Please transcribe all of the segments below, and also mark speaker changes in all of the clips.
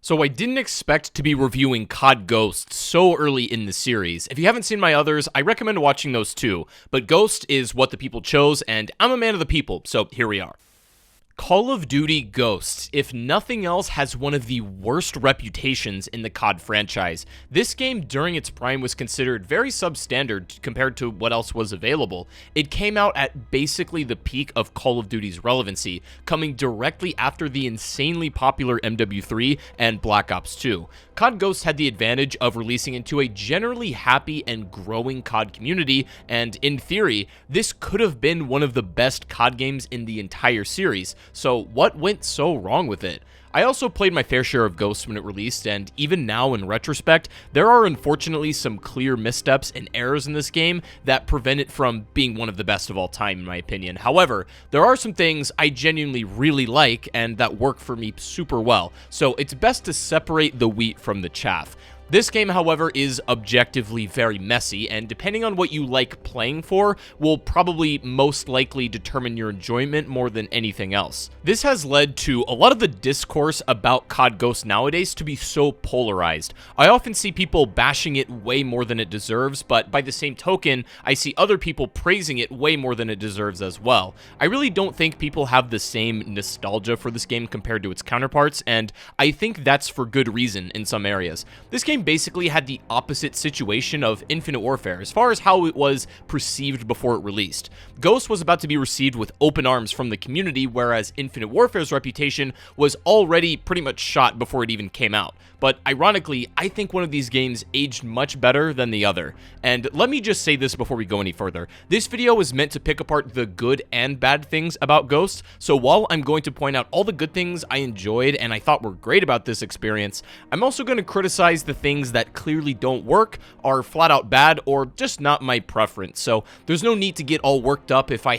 Speaker 1: So I didn't expect to be reviewing CoD Ghosts so early in the series. If you haven't seen my others, I recommend watching those too, but Ghost is what the people chose, and I'm a man of the people, so here we are. Call of Duty Ghosts, if nothing else, has one of the worst reputations in the CoD franchise. This game, during its prime, was considered very substandard compared to what else was available. It came out at basically the peak of Call of Duty's relevancy, coming directly after the insanely popular MW3 and Black Ops 2. CoD Ghosts had the advantage of releasing into a generally happy and growing CoD community, and in theory, this could have been one of the best CoD games in the entire series. So what went so wrong with it? I also played my fair share of Ghosts when it released, and even now in retrospect, there are unfortunately some clear missteps and errors in this game that prevent it from being one of the best of all time in my opinion. However, there are some things I genuinely really like and that work for me super well, so it's best to separate the wheat from the chaff. This game, however, is objectively very messy, and depending on what you like playing for, will probably most likely determine your enjoyment more than anything else. This has led to a lot of the discourse about CoD Ghosts nowadays to be so polarized. I often see people bashing it way more than it deserves, but by the same token, I see other people praising it way more than it deserves as well. I really don't think people have the same nostalgia for this game compared to its counterparts, and I think that's for good reason in some areas. This game basically had the opposite situation of Infinite Warfare as far as how it was perceived before it released. Ghost was about to be received with open arms from the community, whereas Infinite Warfare's reputation was already pretty much shot before it even came out. But ironically, I think one of these games aged much better than the other. And let me just say this before we go any further. This video is meant to pick apart the good and bad things about Ghost, so while I'm going to point out all the good things I enjoyed and I thought were great about this experience, I'm also going to criticize the things that clearly don't work, are flat out bad, or just not my preference. So there's no need to get all worked up if I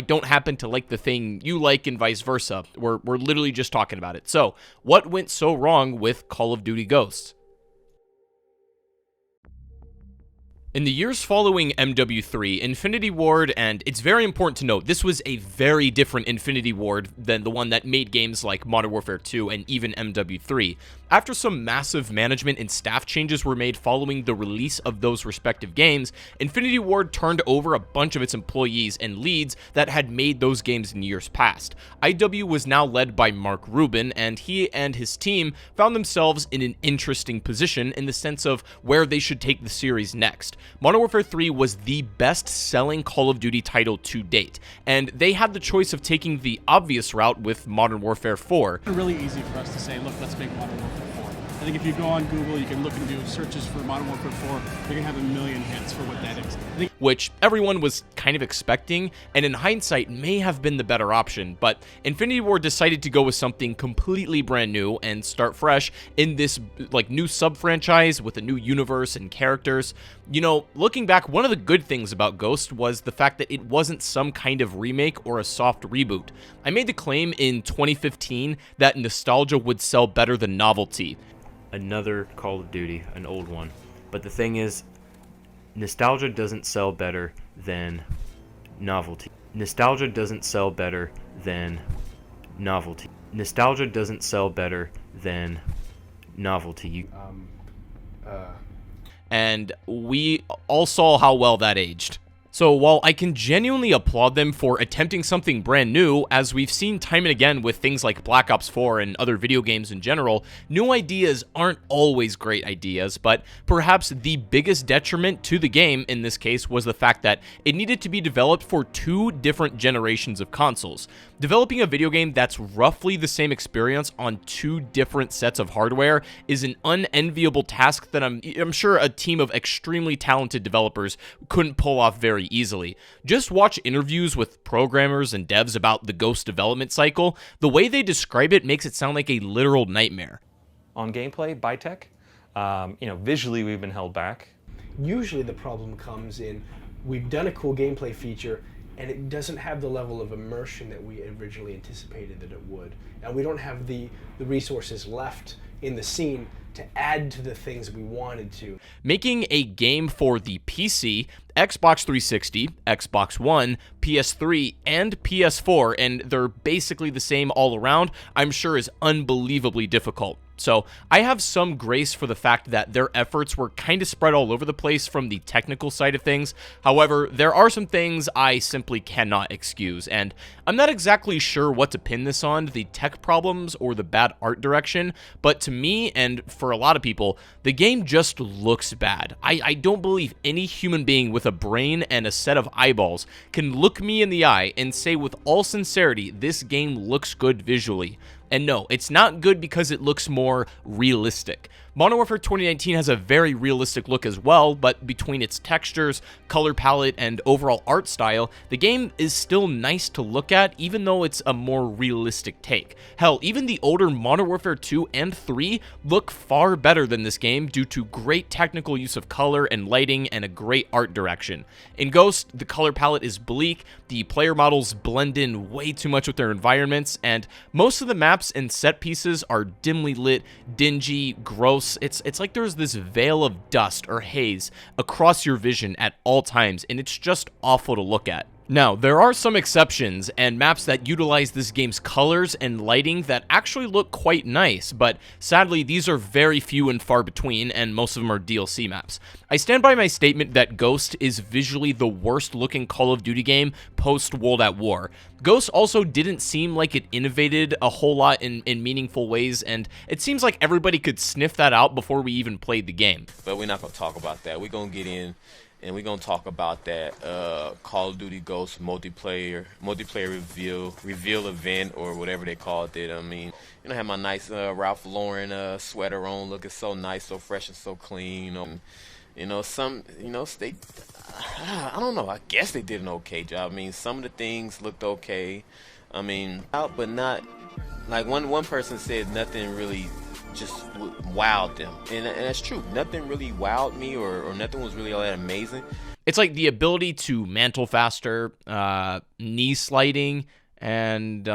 Speaker 1: don't happen to like the thing you like and vice versa. We're literally just talking about it. So what went so wrong with Call of Duty Ghosts? In the years following MW3, Infinity Ward, and it's very important to note, this was a very different Infinity Ward than the one that made games like Modern Warfare 2 and even MW3. After some massive management and staff changes were made following the release of those respective games, Infinity Ward turned over a bunch of its employees and leads that had made those games in years past. IW was now led by Mark Rubin, and he and his team found themselves in an interesting position in the sense of where they should take the series next. Modern Warfare 3 was the best-selling Call of Duty title to date, and they had the choice of taking the obvious route with Modern Warfare 4.
Speaker 2: It's really easy for us to say, look, let's make Modern Warfare 4. I think if you go on Google, you can look and do searches for Modern Warfare 4, you're going to have a million hits for what that is.
Speaker 1: Which everyone was kind of expecting, and in hindsight may have been the better option, but Infinity Ward decided to go with something completely brand new and start fresh in this new sub-franchise with a new universe and characters. You know, looking back, one of the good things about Ghost was the fact that it wasn't some kind of remake or a soft reboot. I made the claim in 2015 that nostalgia would sell better than novelty.
Speaker 3: Another Call of Duty, an old one. But the thing is, nostalgia doesn't sell better than novelty. Nostalgia doesn't sell better than novelty. Nostalgia doesn't sell better than novelty.
Speaker 1: And we all saw how well that aged. So while I can genuinely applaud them for attempting something brand new, as we've seen time and again with things like Black Ops 4 and other video games in general, new ideas aren't always great ideas, but perhaps the biggest detriment to the game in this case was the fact that it needed to be developed for two different generations of consoles. Developing a video game that's roughly the same experience on two different sets of hardware is an unenviable task that I'm sure a team of extremely talented developers couldn't pull off very easily. Just watch interviews with programmers and devs about the Ghost development cycle. The way they describe it makes it sound like a literal nightmare.
Speaker 4: On gameplay, by tech, visually we've been held back.
Speaker 5: Usually the problem comes in, we've done a cool gameplay feature and it doesn't have the level of immersion that we originally anticipated that it would. And we don't have the resources left in the scene to add to the things we wanted to.
Speaker 1: Making a game for the PC Xbox 360, Xbox One, PS3, and PS4, and they're basically the same all around, I'm sure is unbelievably difficult. So I have some grace for the fact that their efforts were kind of spread all over the place from the technical side of things. However, there are some things I simply cannot excuse, and I'm not exactly sure what to pin this on, the tech problems or the bad art direction, but to me, and for a lot of people, the game just looks bad. I don't believe any human being with a brain and a set of eyeballs can look me in the eye and say with all sincerity, this game looks good visually. And no, it's not good because it looks more realistic. Modern Warfare 2019 has a very realistic look as well, but between its textures, color palette, and overall art style, the game is still nice to look at, even though it's a more realistic take. Hell, even the older Modern Warfare 2 and 3 look far better than this game due to great technical use of color and lighting and a great art direction. In Ghost, the color palette is bleak, the player models blend in way too much with their environments, and most of the maps and set pieces are dimly lit, dingy, gross. It's like there's this veil of dust or haze across your vision at all times, and it's just awful to look at. Now, there are some exceptions and maps that utilize this game's colors and lighting that actually look quite nice, but sadly these are very few and far between, and most of them are DLC maps. I stand by my statement that Ghost is visually the worst looking Call of Duty game post-World at War. Ghost also didn't seem like it innovated a whole lot in meaningful ways, and it seems like everybody could sniff that out before we even played the game.
Speaker 6: But we're not going to talk about that. We're going to get in and we're going to talk about that Call of Duty Ghosts multiplayer reveal event, or whatever they called it. I mean, you know, I have my nice Ralph Lauren sweater on, looking so nice, so fresh and so clean. I don't know, I guess they did an okay job. I mean, some of the things looked okay. I mean, out, but not, like one person said nothing really just wowed them, and that's true. Nothing really wowed me, or nothing was really all that amazing.
Speaker 1: It's like the ability to mantle faster, knee sliding, and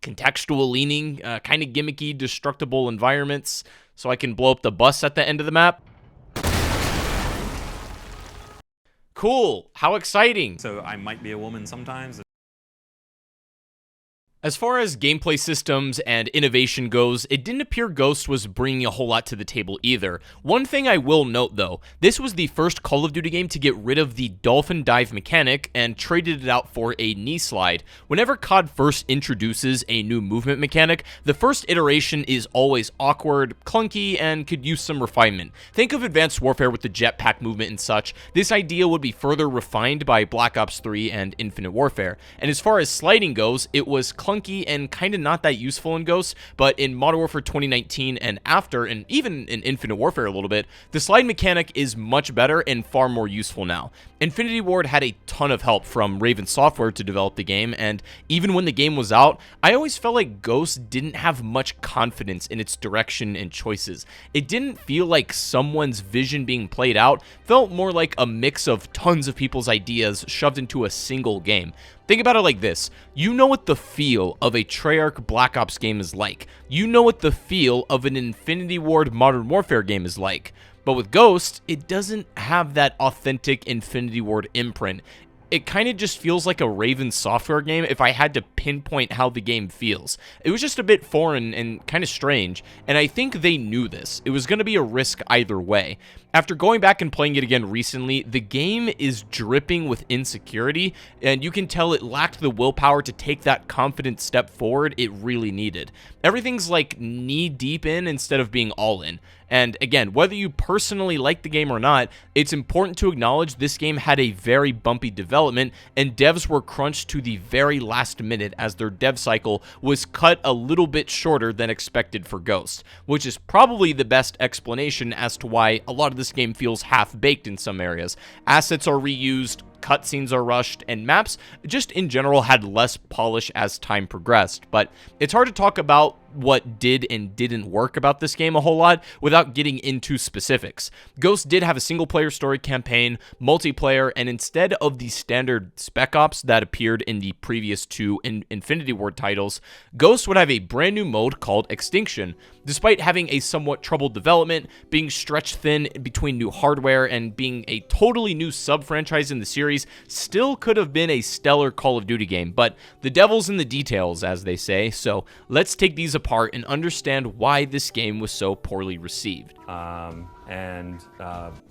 Speaker 1: contextual leaning, kind of gimmicky, destructible environments, so I can blow up the bus at the end of the map. Cool, how exciting!
Speaker 4: So I might be a woman sometimes.
Speaker 1: As far as gameplay systems and innovation goes, it didn't appear Ghost was bringing a whole lot to the table either. One thing I will note though, this was the first Call of Duty game to get rid of the dolphin dive mechanic and traded it out for a knee slide. Whenever COD first introduces a new movement mechanic, the first iteration is always awkward, clunky, and could use some refinement. Think of Advanced Warfare with the jetpack movement and such. This idea would be further refined by Black Ops 3 and Infinite Warfare. And as far as sliding goes, it was clunky and kind of not that useful in Ghosts, but in Modern Warfare 2019 and after, and even in Infinite Warfare a little bit, the slide mechanic is much better and far more useful now. Infinity Ward had a ton of help from Raven Software to develop the game, and even when the game was out, I always felt like Ghost didn't have much confidence in its direction and choices. It didn't feel like someone's vision being played out, felt more like a mix of tons of people's ideas shoved into a single game. Think about it like this. You know what the feel of a Treyarch Black Ops game is like. You know what the feel of an Infinity Ward Modern Warfare game is like. But with Ghost, it doesn't have that authentic Infinity Ward imprint. It kind of just feels like a Raven Software game if I had to pinpoint how the game feels. It was just a bit foreign and kind of strange, and I think they knew this. It was going to be a risk either way. After going back and playing it again recently, the game is dripping with insecurity, and you can tell it lacked the willpower to take that confident step forward it really needed. Everything's like knee-deep in instead of being all in. And again, whether you personally like the game or not, it's important to acknowledge this game had a very bumpy development, and devs were crunched to the very last minute as their dev cycle was cut a little bit shorter than expected for Ghost, which is probably the best explanation as to why a lot of this game feels half-baked in some areas. Assets are reused, cutscenes are rushed, and maps just in general had less polish as time progressed. But it's hard to talk about what did and didn't work about this game a whole lot without getting into specifics. Ghost did have a single-player story campaign, multiplayer, and instead of the standard Spec Ops that appeared in the previous two Infinity Ward titles, Ghost would have a brand new mode called Extinction. Despite having a somewhat troubled development, being stretched thin between new hardware, and being a totally new sub-franchise in the series, still could have been a stellar Call of Duty game, but the devil's in the details, as they say, so let's take these apart and understand why this game was so poorly received.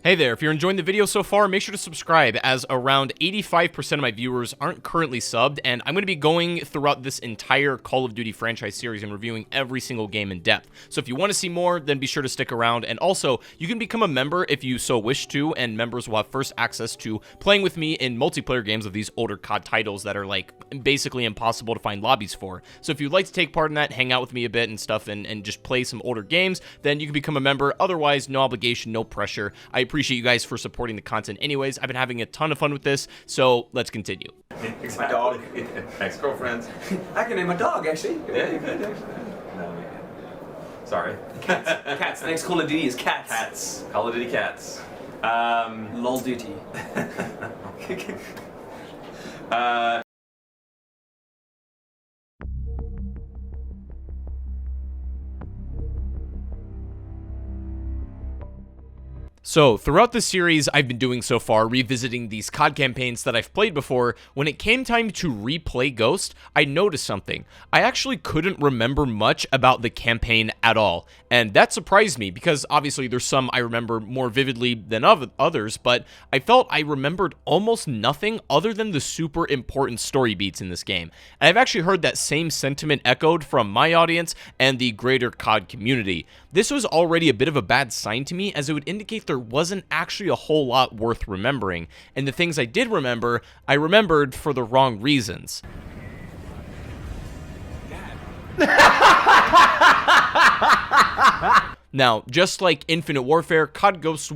Speaker 1: Hey there, if you're enjoying the video so far, make sure to subscribe, as around 85% of my viewers aren't currently subbed, and I'm going to be going throughout this entire Call of Duty franchise series and reviewing every single game in depth. So if you want to see more, then be sure to stick around, and also, you can become a member if you so wish to, and members will have first access to playing with me in multiplayer games of these older COD titles that are, like, basically impossible to find lobbies for. So if you'd like to take part in that, hang out with me a bit and stuff, and just play some older games, then you can become a member. Otherwise, no obligation, no pressure. I appreciate you guys for supporting the content anyways. I've been having a ton of fun with this, so let's continue.
Speaker 7: It's my dog. Ex-girlfriend. I can name a dog, actually. Yeah, you could, actually. No, we can't. Sorry.
Speaker 8: Cats. Cats. The next Call of Duty is cats.
Speaker 7: Cats. Call of Duty cats.
Speaker 8: LOL Duty.
Speaker 1: So, throughout the series I've been doing so far, revisiting these COD campaigns that I've played before, when it came time to replay Ghost, I noticed something. I actually couldn't remember much about the campaign at all, and that surprised me because obviously there's some I remember more vividly than others, but I felt I remembered almost nothing other than the super important story beats in this game. And I've actually heard that same sentiment echoed from my audience and the greater COD community. This was already a bit of a bad sign to me, as it would indicate there wasn't actually a whole lot worth remembering, and the things I did remember, I remembered for the wrong reasons. Now, just like Infinite Warfare, COD Ghosts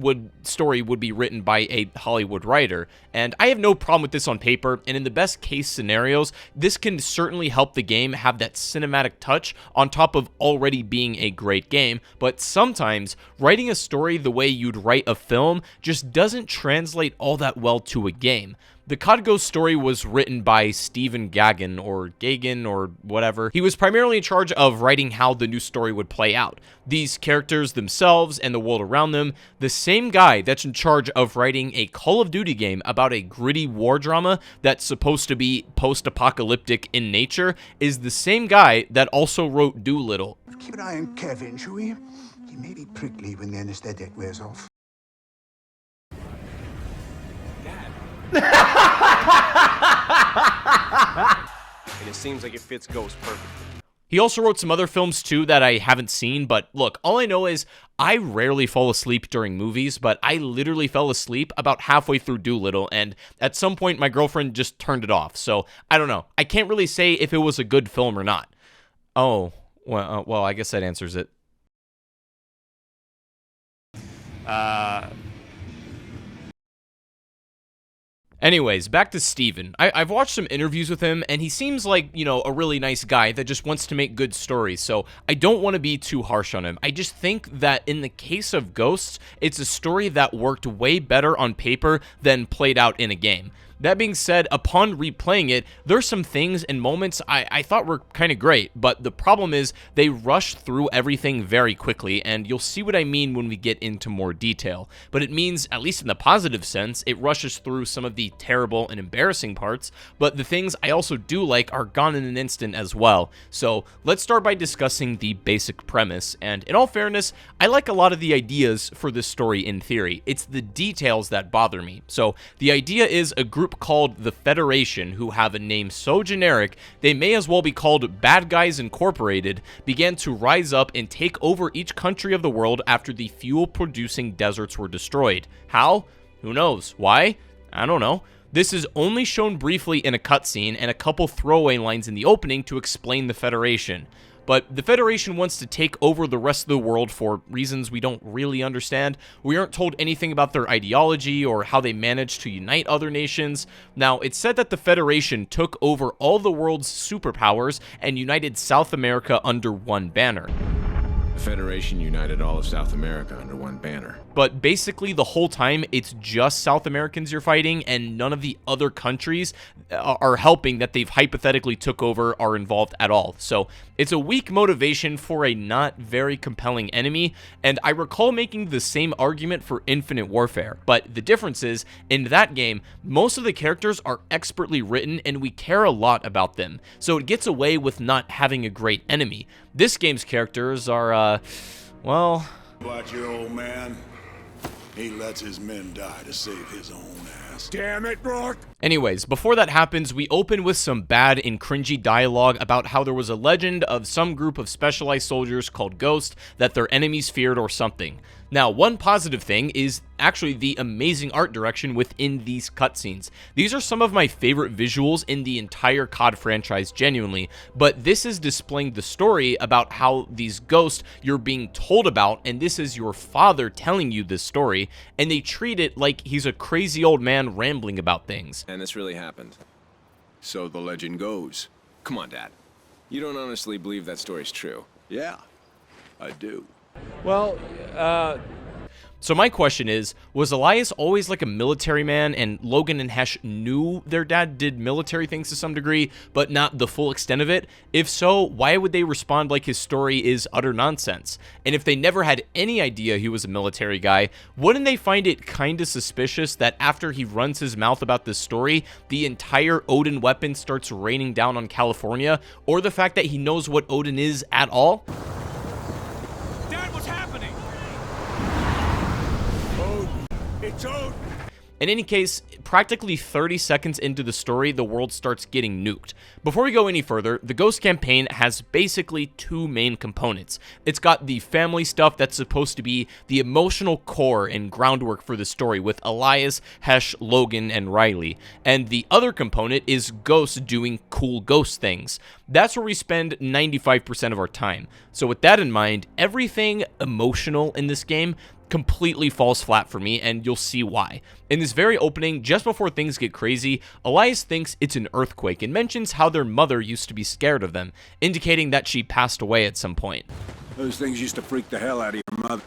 Speaker 1: story would be written by a Hollywood writer, and I have no problem with this on paper, and in the best case scenarios, this can certainly help the game have that cinematic touch on top of already being a great game, but sometimes writing a story the way you'd write a film just doesn't translate all that well to a game. The COD Ghosts story was written by Stephen Gaghan, or Gagan, or whatever. He was primarily in charge of writing how the new story would play out. These characters themselves and the world around them, the same guy that's in charge of writing a Call of Duty game about a gritty war drama that's supposed to be post-apocalyptic in nature, is the same guy that also wrote Doolittle.
Speaker 9: Keep an eye on Kevin, shall we? He may be prickly when the anesthetic wears off.
Speaker 8: And it seems like it fits Ghost perfectly.
Speaker 1: He also wrote some other films too that I haven't seen, but look, all I know is I rarely fall asleep during movies, but I literally fell asleep about halfway through Doolittle, and at some point my girlfriend just turned it off, so I don't know. I can't really say if it was a good film or not. Oh, well, I guess that answers it. Anyways, back to Steven. I've watched some interviews with him, and he seems like, you know, a really nice guy that just wants to make good stories, so I don't want to be too harsh on him. I just think that in the case of Ghosts, it's a story that worked way better on paper than played out in a game. That being said, upon replaying it, there's some things and moments I thought were kind of great, but the problem is they rushed through everything very quickly, and you'll see what I mean when we get into more detail. But it means, at least in the positive sense, it rushes through some of the terrible and embarrassing parts, but the things I also do like are gone in an instant as well. So let's start by discussing the basic premise, and in all fairness, I like a lot of the ideas for this story in theory. It's the details that bother me. So the idea is a group called the Federation, who have a name so generic they may as well be called Bad Guys Incorporated, began to rise up and take over each country of the world after the fuel-producing deserts were destroyed. How? Who knows? Why? I don't know. This is only shown briefly in a cutscene and a couple throwaway lines in the opening to explain the Federation. But the Federation wants to take over the rest of the world for reasons we don't really understand. We aren't told anything about their ideology or how they managed to unite other nations. Now, it's said that the Federation took over all the world's superpowers and united South America under one banner.
Speaker 10: The Federation united all of South America under one banner.
Speaker 1: But basically the whole time, it's just South Americans you're fighting, and none of the other countries are helping that they've hypothetically took over are involved at all. So it's a weak motivation for a not very compelling enemy, and I recall making the same argument for Infinite Warfare. But the difference is, in that game, most of the characters are expertly written, and we care a lot about them. So it gets away with not having a great enemy. This game's characters are, well...
Speaker 11: About your old man, he lets his men die to save his own ass. Damn it, Rourke!
Speaker 1: Anyways, before that happens, we open with some bad and cringy dialogue about how there was a legend of some group of specialized soldiers called Ghosts that their enemies feared or something. Now, one positive thing is actually the amazing art direction within these cutscenes. These are some of my favorite visuals in the entire CoD franchise, genuinely, but this is displaying the story about how these ghosts you're being told about, and this is your father telling you this story, and they treat it like he's a crazy old man rambling about things.
Speaker 10: And this really happened. So the legend goes. Come on, Dad. You don't honestly believe that story's true?
Speaker 11: Yeah, I do.
Speaker 4: Well,
Speaker 1: So my question is, was Elias always like a military man, and Logan and Hesh knew their dad did military things to some degree, but not the full extent of it? If so, why would they respond like his story is utter nonsense? And if they never had any idea he was a military guy, wouldn't they find it kinda suspicious that after he runs his mouth about this story, the entire Odin weapon starts raining down on California, or the fact that he knows what Odin is at all?
Speaker 8: Dad, what's happening?
Speaker 11: It's Odin!
Speaker 1: In any case, practically 30 seconds into the story, the world starts getting nuked. Before we go any further, the Ghost campaign has basically two main components. It's got the family stuff that's supposed to be the emotional core and groundwork for the story with Elias, Hesh, Logan, and Riley. And the other component is Ghosts doing cool ghost things. That's where we spend 95% of our time. So with that in mind, everything emotional in this game completely falls flat for me, and you'll see why. In this very opening, just before things get crazy, Elias thinks it's an earthquake and mentions how their mother used to be scared of them, indicating that she passed away at some point.
Speaker 11: Those things used to freak the hell out of your mother.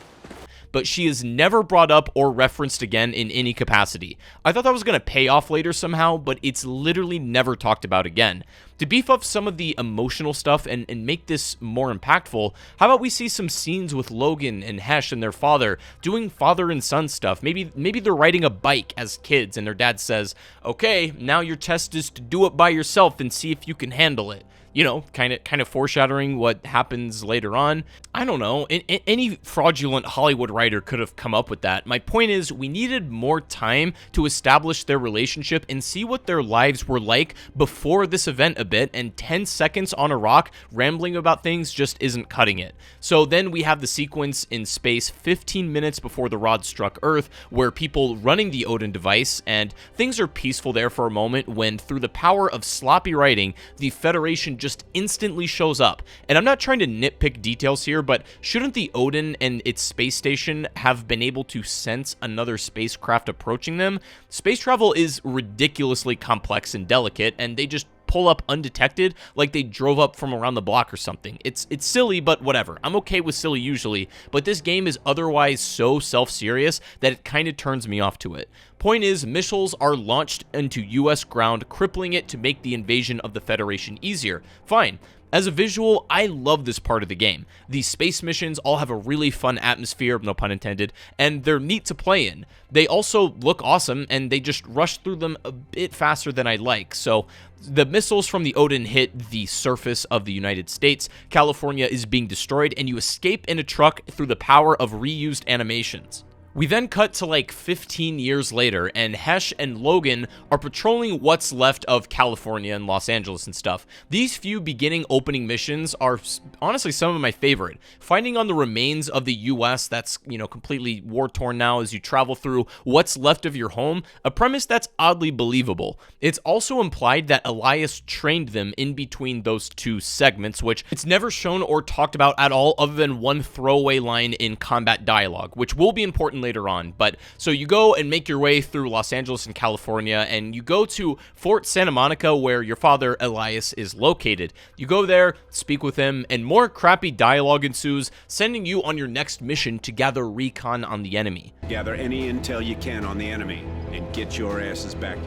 Speaker 1: But she is never brought up or referenced again in any capacity. I thought that was going to pay off later somehow, but it's literally never talked about again. To beef up some of the emotional stuff and make this more impactful, how about we see some scenes with Logan and Hesh and their father doing father and son stuff? Maybe they're riding a bike as kids and their dad says, okay, now your test is to do it by yourself and see if you can handle it. You know, kind of foreshadowing what happens later on. I don't know. Any fraudulent Hollywood writer could have come up with that. My point is, we needed more time to establish their relationship and see what their lives were like before this event a bit, and 10 seconds on a rock rambling about things just isn't cutting it. So then we have the sequence in space 15 minutes before the rod struck Earth, where people running the Odin device, and things are peaceful there for a moment when, through the power of sloppy writing, the Federation just instantly shows up. And I'm not trying to nitpick details here, but shouldn't the Odin and its space station have been able to sense another spacecraft approaching them? Space travel is ridiculously complex and delicate, and they just pull up undetected like they drove up from around the block or something. It's silly, but whatever. I'm okay with silly usually, but this game is otherwise so self-serious that it kind of turns me off to it. Point is, missiles are launched into US ground, crippling it to make the invasion of the Federation easier. Fine. As a visual, I love this part of the game. These space missions all have a really fun atmosphere, no pun intended, and they're neat to play in. They also look awesome, and they just rush through them a bit faster than I like. So the missiles from the Odin hit the surface of the United States, California is being destroyed, and you escape in a truck through the power of reused animations. We then cut to like 15 years later, and Hesh and Logan are patrolling what's left of California and Los Angeles and stuff. These few beginning opening missions are honestly some of my favorite. Finding on the remains of the US that's, completely war-torn now as you travel through what's left of your home, a premise that's oddly believable. It's also implied that Elias trained them in between those two segments, which it's never shown or talked about at all other than one throwaway line in combat dialogue, which will be important later on. But so you go and make your way through Los Angeles and California, and you go to Fort Santa Monica where your father Elias is located. You go there, speak with him, and more crappy dialogue ensues, sending you on your next mission to gather recon on the enemy.
Speaker 12: Gather any intel you can on the enemy and get your asses back.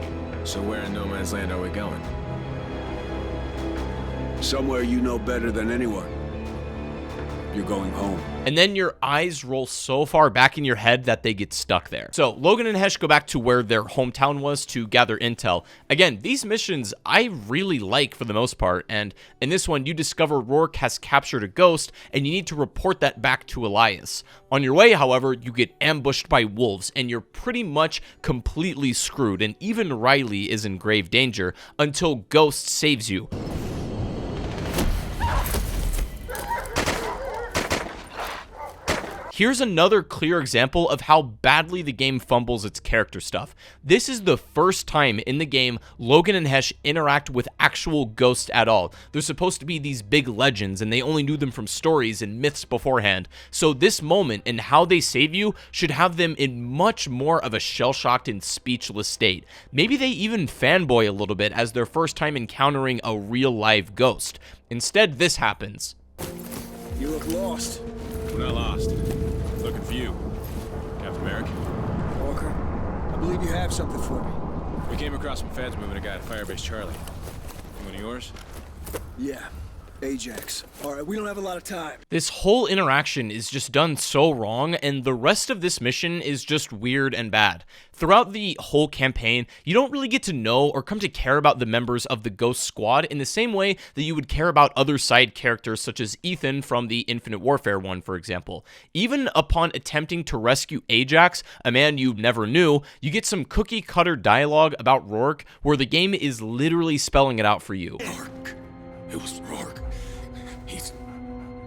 Speaker 10: So where in no man's land are we going?
Speaker 11: Somewhere you know better than anyone. You're going home.
Speaker 1: And then your eyes roll so far back in your head that they get stuck there. So Logan and Hesh go back to where their hometown was to gather intel. Again, these missions I really like for the most part, and in this one you discover Rourke has captured a ghost and you need to report that back to Elias. On your way, however, you get ambushed by wolves and you're pretty much completely screwed, and even Riley is in grave danger until Ghost saves you. Here's another clear example of how badly the game fumbles its character stuff. This is the first time in the game Logan and Hesh interact with actual ghosts at all. They're supposed to be these big legends and they only knew them from stories and myths beforehand. So this moment and how they save you should have them in much more of a shell-shocked and speechless state. Maybe they even fanboy a little bit as their first time encountering a real live ghost. Instead, this happens.
Speaker 11: You look lost.
Speaker 10: We're not lost. Looking for you, Captain America.
Speaker 11: Walker, I believe you have something for me.
Speaker 10: We came across some feds moving a guy at Firebase Charlie. One of yours?
Speaker 11: Yeah, Ajax. All right, we don't have a lot of time.
Speaker 1: This whole interaction is just done so wrong, and the rest of this mission is just weird and bad. Throughout the whole campaign, you don't really get to know or come to care about the members of the Ghost Squad in the same way that you would care about other side characters such as Ethan from the Infinite Warfare one, for example. Even upon attempting to rescue Ajax, a man you never knew, you get some cookie-cutter dialogue about Rourke where the game is literally spelling it out for you.
Speaker 11: Rourke. It was Rourke. He's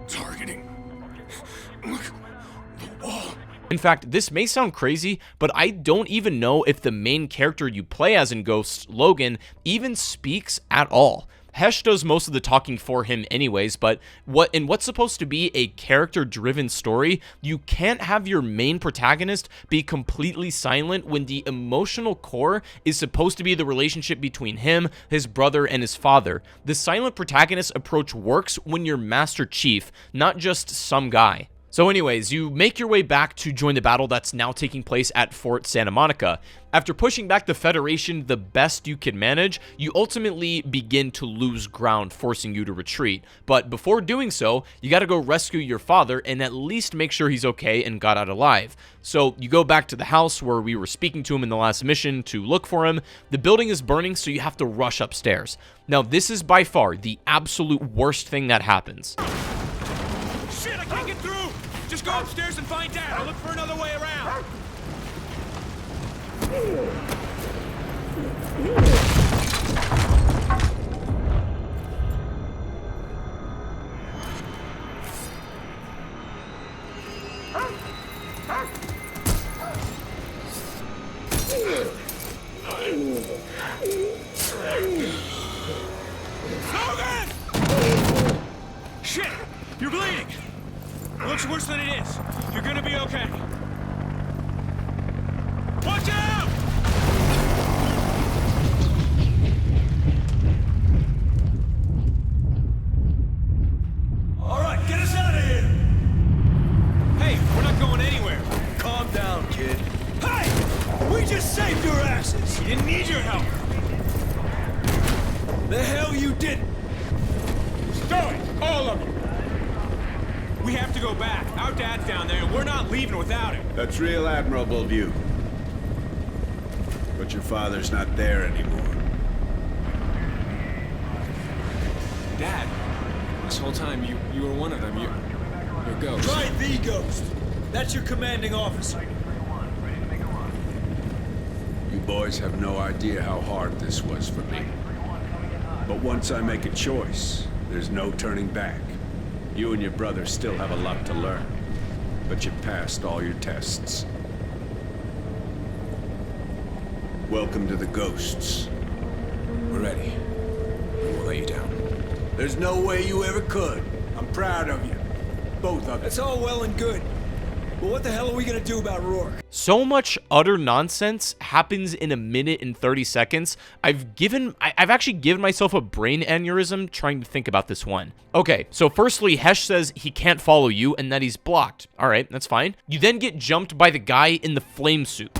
Speaker 11: targeting. Look, the wall.
Speaker 1: In fact, this may sound crazy, but I don't even know if the main character you play as in Ghosts, Logan, even speaks at all. Hesh does most of the talking for him anyways, but what's supposed to be a character-driven story, you can't have your main protagonist be completely silent when the emotional core is supposed to be the relationship between him, his brother, and his father. The silent protagonist approach works when you're Master Chief, not just some guy. So anyways, you make your way back to join the battle that's now taking place at Fort Santa Monica. After pushing back the Federation the best you can manage, you ultimately begin to lose ground, forcing you to retreat. But before doing so, you gotta go rescue your father and at least make sure he's okay and got out alive. So you go back to the house where we were speaking to him in the last mission to look for him. The building is burning, so you have to rush upstairs. Now this is by far the absolute worst thing that happens.
Speaker 13: Shit, I can't get through! Just go upstairs and find Dad. I'll look for another way around. Logan! Shit! You're bleeding! It looks worse than it is. You're gonna be okay. Watch out! All right, get us out of here! Hey, we're not going anywhere.
Speaker 11: Calm down, kid. Hey! We just saved your asses!
Speaker 13: We didn't need your help.
Speaker 11: The hell you didn't!
Speaker 13: Stow it! All of you! We have to go back. Our Dad's down there, and we're not leaving without him.
Speaker 12: That's real admirable of you. But your father's not there anymore.
Speaker 10: Dad, this whole time you were one of them. You're Ghost.
Speaker 11: Right, the Ghost. That's your commanding officer. boys have no idea how hard this was for me. But once I make a choice, there's no turning back. You and your brother still have a lot to learn, but you passed all your tests. Welcome to the Ghosts.
Speaker 10: We're ready. We'll lay you down.
Speaker 11: There's no way you ever could. I'm proud of you. Both of you.
Speaker 14: That's all well and good. But what the hell are we gonna do about Rourke?
Speaker 1: So much utter nonsense happens in a minute and 30 seconds. I've actually given myself a brain aneurysm trying to think about this one. Okay, so firstly, Hesh says he can't follow you and that he's blocked. All right, that's fine. You then get jumped by the guy in the flame suit.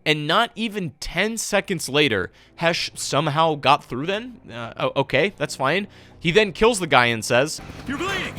Speaker 1: And not even 10 seconds later, Hesh somehow got through then? Okay, that's fine. He then kills the guy and says,
Speaker 13: "You're bleeding!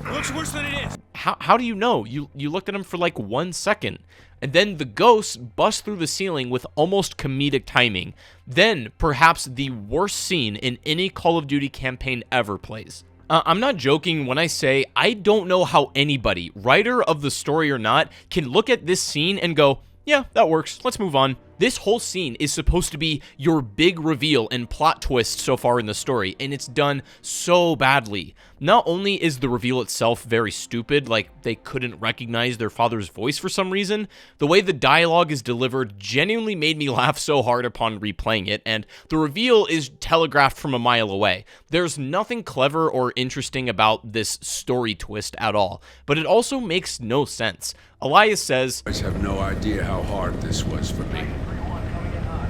Speaker 13: Looks worse than it is."
Speaker 1: How do you know? You looked at him for like 1 second. And then the ghost busts through the ceiling with almost comedic timing. Then, perhaps the worst scene in any Call of Duty campaign ever plays. I'm not joking when I say I don't know how anybody, writer of the story or not, can look at this scene and go, yeah, that works. Let's move on. This whole scene is supposed to be your big reveal and plot twist so far in the story, and it's done so badly. Not only is the reveal itself very stupid, like they couldn't recognize their father's voice for some reason, the way the dialogue is delivered genuinely made me laugh so hard upon replaying it, and the reveal is telegraphed from a mile away. There's nothing clever or interesting about this story twist at all, but it also makes no sense. Elias says,
Speaker 11: "I have no idea how hard this was for me.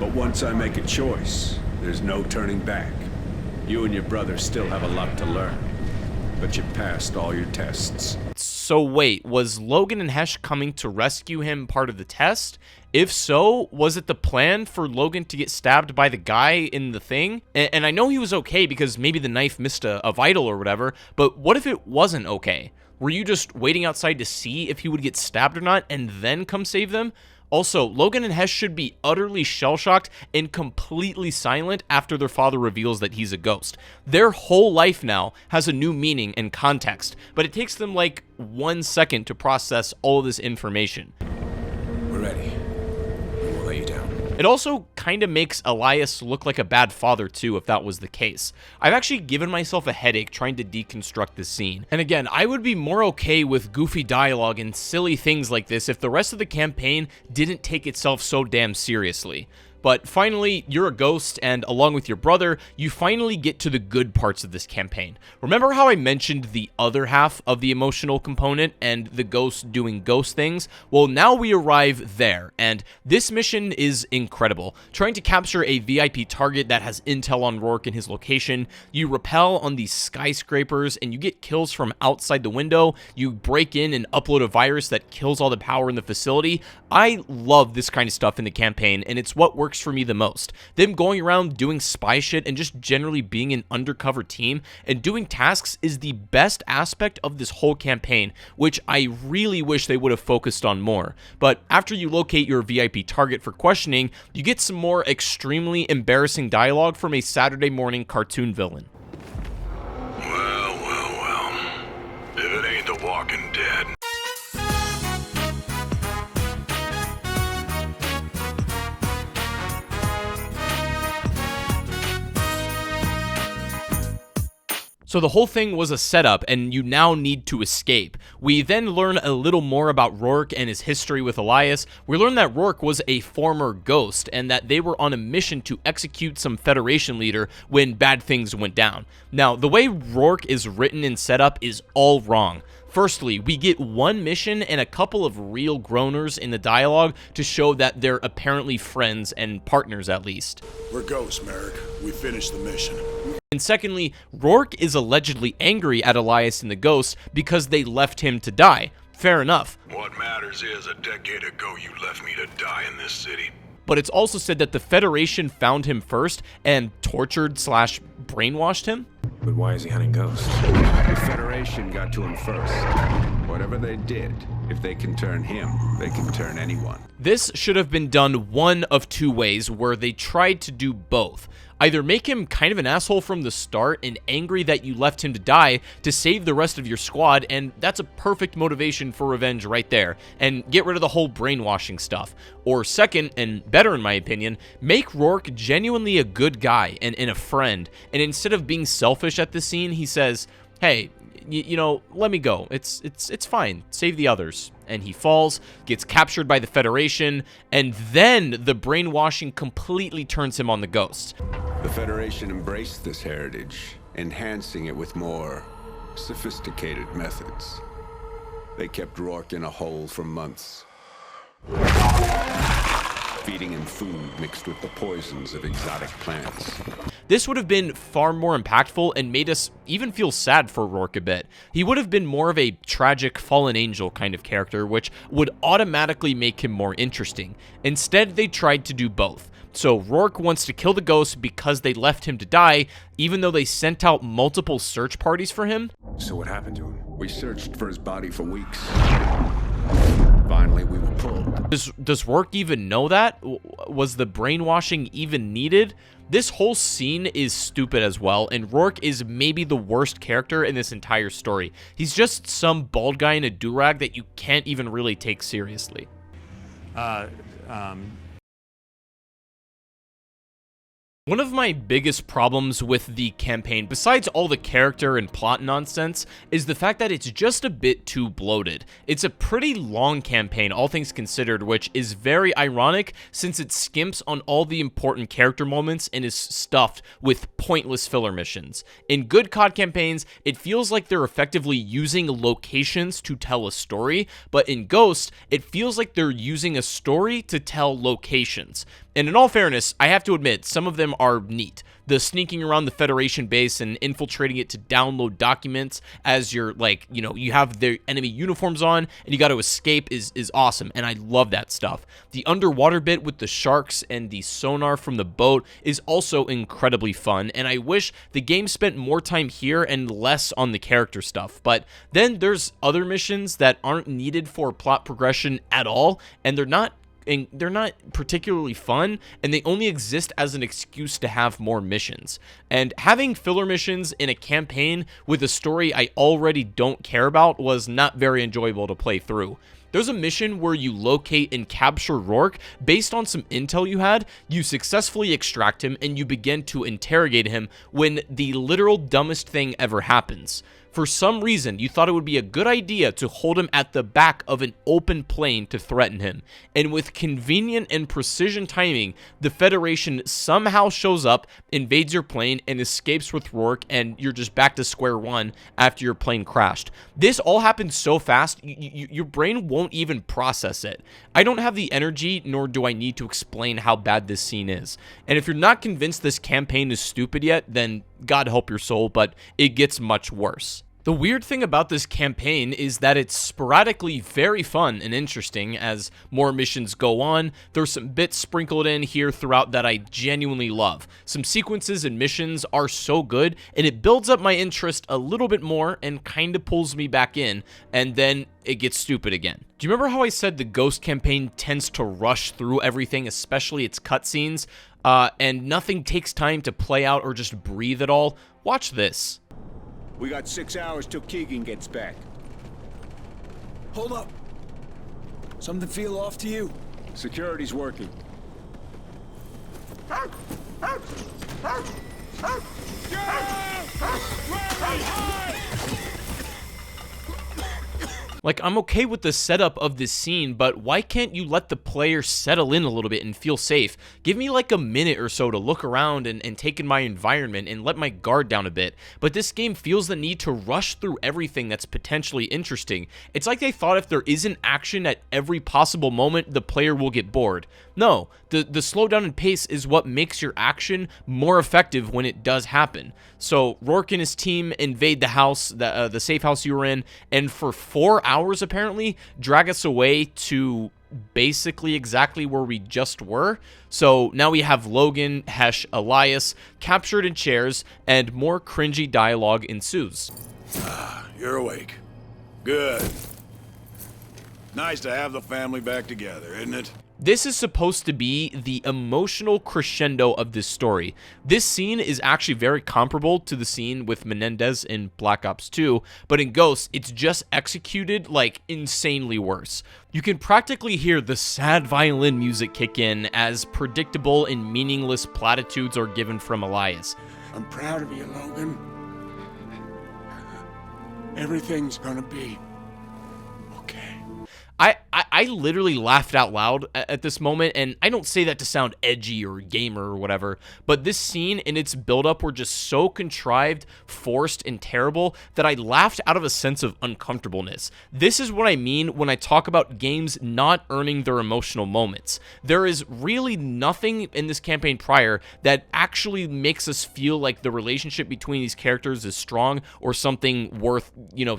Speaker 11: But once I make a choice, there's no turning back. You and your brother still have a lot to learn, but you passed all your tests."
Speaker 1: So wait, was Logan and Hesh coming to rescue him part of the test? If so, was it the plan for Logan to get stabbed by the guy in the thing? And I know he was okay because maybe the knife missed a vital or whatever, but what if it wasn't okay? Were you just waiting outside to see if he would get stabbed or not and then come save them? Also, Logan and Hesh should be utterly shell-shocked and completely silent after their father reveals that he's a ghost. Their whole life now has a new meaning and context, but it takes them like 1 second to process all of this information.
Speaker 10: We're ready. We'll lay you down.
Speaker 1: It also kind of makes Elias look like a bad father too, if that was the case. I've actually given myself a headache trying to deconstruct this scene. And again, I would be more okay with goofy dialogue and silly things like this if the rest of the campaign didn't take itself so damn seriously. But finally, you're a ghost, and along with your brother, you finally get to the good parts of this campaign. Remember how I mentioned the other half of the emotional component and the ghost doing ghost things? Well, now we arrive there, and this mission is incredible. Trying to capture a VIP target that has intel on Rourke and his location, you rappel on these skyscrapers, and you get kills from outside the window. You break in and upload a virus that kills all the power in the facility. I love this kind of stuff in the campaign, and it's what works for me the most. Them going around doing spy shit and just generally being an undercover team and doing tasks is the best aspect of this whole campaign, which I really wish they would have focused on more. But after you locate your VIP target for questioning, you get some more extremely embarrassing dialogue from a Saturday morning cartoon villain.
Speaker 11: Well. If it ain't The Walking Dead.
Speaker 1: So the whole thing was a setup, and you now need to escape. We then learn a little more about Rourke and his history with Elias. We learn that Rourke was a former ghost, and that they were on a mission to execute some Federation leader when bad things went down. Now, the way Rourke is written and set up is all wrong. Firstly, we get one mission and a couple of real groaners in the dialogue to show that they're apparently friends and partners at least.
Speaker 11: We're ghosts, Merrick. We finished the mission.
Speaker 1: And secondly, Rourke is allegedly angry at Elias and the Ghosts because they left him to die. Fair enough.
Speaker 11: What matters is a decade ago you left me to die in this city.
Speaker 1: But it's also said that the Federation found him first and tortured/brainwashed him.
Speaker 12: But why is he hunting ghosts?
Speaker 11: The Federation got to him first. Whatever they did, if they can turn him, they can turn anyone.
Speaker 1: This should have been done one of two ways, where they tried to do both. Either make him kind of an asshole from the start and angry that you left him to die to save the rest of your squad, and that's a perfect motivation for revenge right there, and get rid of the whole brainwashing stuff. Or second, and better in my opinion, make Rourke genuinely a good guy and a friend, and instead of being selfish at the scene, he says, hey, you know, let me go. It's fine. Save the others. And he falls, gets captured by the Federation, and then the brainwashing completely turns him on the Ghost.
Speaker 11: The Federation embraced this heritage, enhancing it with more sophisticated methods. They kept Rourke in a hole for months, feeding him food mixed with the poisons of exotic plants.
Speaker 1: This would have been far more impactful and made us even feel sad for Rourke a bit. He would have been more of a tragic fallen angel kind of character, which would automatically make him more interesting. Instead, they tried to do both. So Rourke wants to kill the Ghost because they left him to die, even though they sent out multiple search parties for him.
Speaker 11: So what happened to him? We searched for his body for weeks. Finally, we were pulled.
Speaker 1: Does Rourke even know that? Was the brainwashing even needed? This whole scene is stupid as well, and Rourke is maybe the worst character in this entire story. He's just some bald guy in a do-rag that you can't even really take seriously. One of my biggest problems with the campaign, besides all the character and plot nonsense, is the fact that it's just a bit too bloated. It's a pretty long campaign, all things considered, which is very ironic since it skimps on all the important character moments and is stuffed with pointless filler missions. In good CoD campaigns, it feels like they're effectively using locations to tell a story, but in Ghost, it feels like they're using a story to tell locations. And in all fairness, I have to admit, some of them are neat. The sneaking around the Federation base and infiltrating it to download documents as you're, like, you know, you have their enemy uniforms on and you got to escape is awesome, and I love that stuff. The underwater bit with the sharks and the sonar from the boat is also incredibly fun, and I wish the game spent more time here and less on the character stuff. But then there's other missions that aren't needed for plot progression at all, and they're not particularly fun, and they only exist as an excuse to have more missions. And having filler missions in a campaign with a story I already don't care about was not very enjoyable to play through. There's a mission where you locate and capture Rourke based on some intel you had, you successfully extract him, and you begin to interrogate him when the literal dumbest thing ever happens. For some reason, you thought it would be a good idea to hold him at the back of an open plane to threaten him. And with convenient and precision timing, the Federation somehow shows up, invades your plane, and escapes with Rourke, and you're just back to square one after your plane crashed. This all happened so fast, your brain won't even process it. I don't have the energy, nor do I need to explain how bad this scene is. And if you're not convinced this campaign is stupid yet, then God help your soul, but it gets much worse. The weird thing about this campaign is that it's sporadically very fun and interesting as more missions go on. There's some bits sprinkled in here throughout that I genuinely love. Some sequences and missions are so good, and it builds up my interest a little bit more and kind of pulls me back in, and then it gets stupid again. Do you remember how I said the Ghost campaign tends to rush through everything, especially its cutscenes, and nothing takes time to play out or just breathe at all? Watch this.
Speaker 12: We got 6 hours till Keegan gets back.
Speaker 14: Hold up. Something feel off to you?
Speaker 12: Security's working.
Speaker 1: Like, I'm okay with the setup of this scene, but why can't you let the player settle in a little bit and feel safe? Give me like a minute or so to look around and take in my environment and let my guard down a bit. But this game feels the need to rush through everything that's potentially interesting. It's like they thought if there isn't action at every possible moment, the player will get bored. No, the slowdown and pace is what makes your action more effective when it does happen. So Rourke and his team invade the house, the safe house you were in, and for 4 hours apparently drag us away to basically exactly where we just were. So now we have Logan, Hesh, Elias captured in chairs, and more cringy dialogue ensues.
Speaker 15: You're awake. Good. Nice to have the family back together, isn't it?
Speaker 1: This is supposed to be the emotional crescendo of this story. This scene is actually very comparable to the scene with Menendez in Black Ops 2, but in Ghosts, it's just executed like insanely worse. You can practically hear the sad violin music kick in as predictable and meaningless platitudes are given from Elias.
Speaker 15: I'm proud of you, Logan. Everything's gonna be okay.
Speaker 1: I literally laughed out loud at this moment, and I don't say that to sound edgy or gamer or whatever, but this scene and its buildup were just so contrived, forced, and terrible that I laughed out of a sense of uncomfortableness. This is what I mean when I talk about games not earning their emotional moments. There is really nothing in this campaign prior that actually makes us feel like the relationship between these characters is strong or something worth,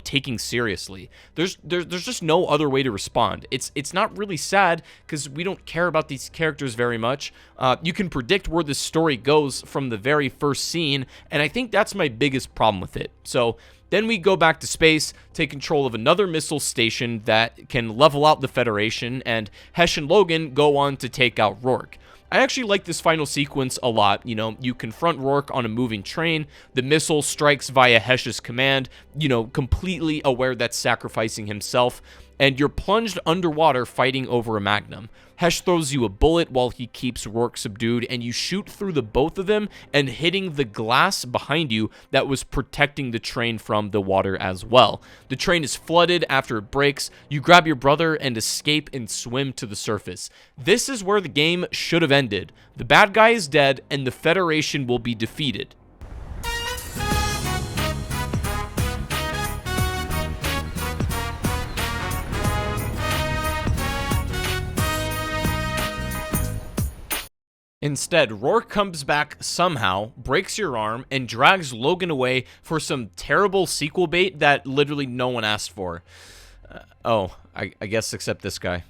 Speaker 1: taking seriously. There's just no other way to respond. It's not really sad because we don't care about these characters very much. You can predict where this story goes from the very first scene, and I think that's my biggest problem with it. So then we go back to space, take control of another missile station that can level out the Federation, and Hesh and Logan go on to take out Rourke. I actually like this final sequence a lot. You confront Rourke on a moving train, the missile strikes via Hesh's command, completely aware that's sacrificing himself, and you're plunged underwater fighting over a Magnum. Hesh throws you a bullet while he keeps Rourke subdued, and you shoot through the both of them and hitting the glass behind you that was protecting the train from the water as well. The train is flooded after it breaks. You grab your brother and escape and swim to the surface. This is where the game should have ended. The bad guy is dead, and the Federation will be defeated. Instead, Rourke comes back somehow, breaks your arm, and drags Logan away for some terrible sequel bait that literally no one asked for. I guess except this guy.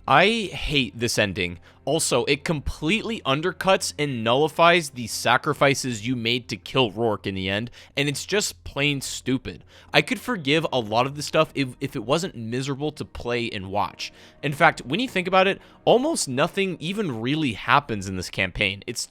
Speaker 1: I hate this ending. Also, it completely undercuts and nullifies the sacrifices you made to kill Rourke in the end, and it's just plain stupid. I could forgive a lot of this stuff if it wasn't miserable to play and watch. In fact, when you think about it, almost nothing even really happens in this campaign. It's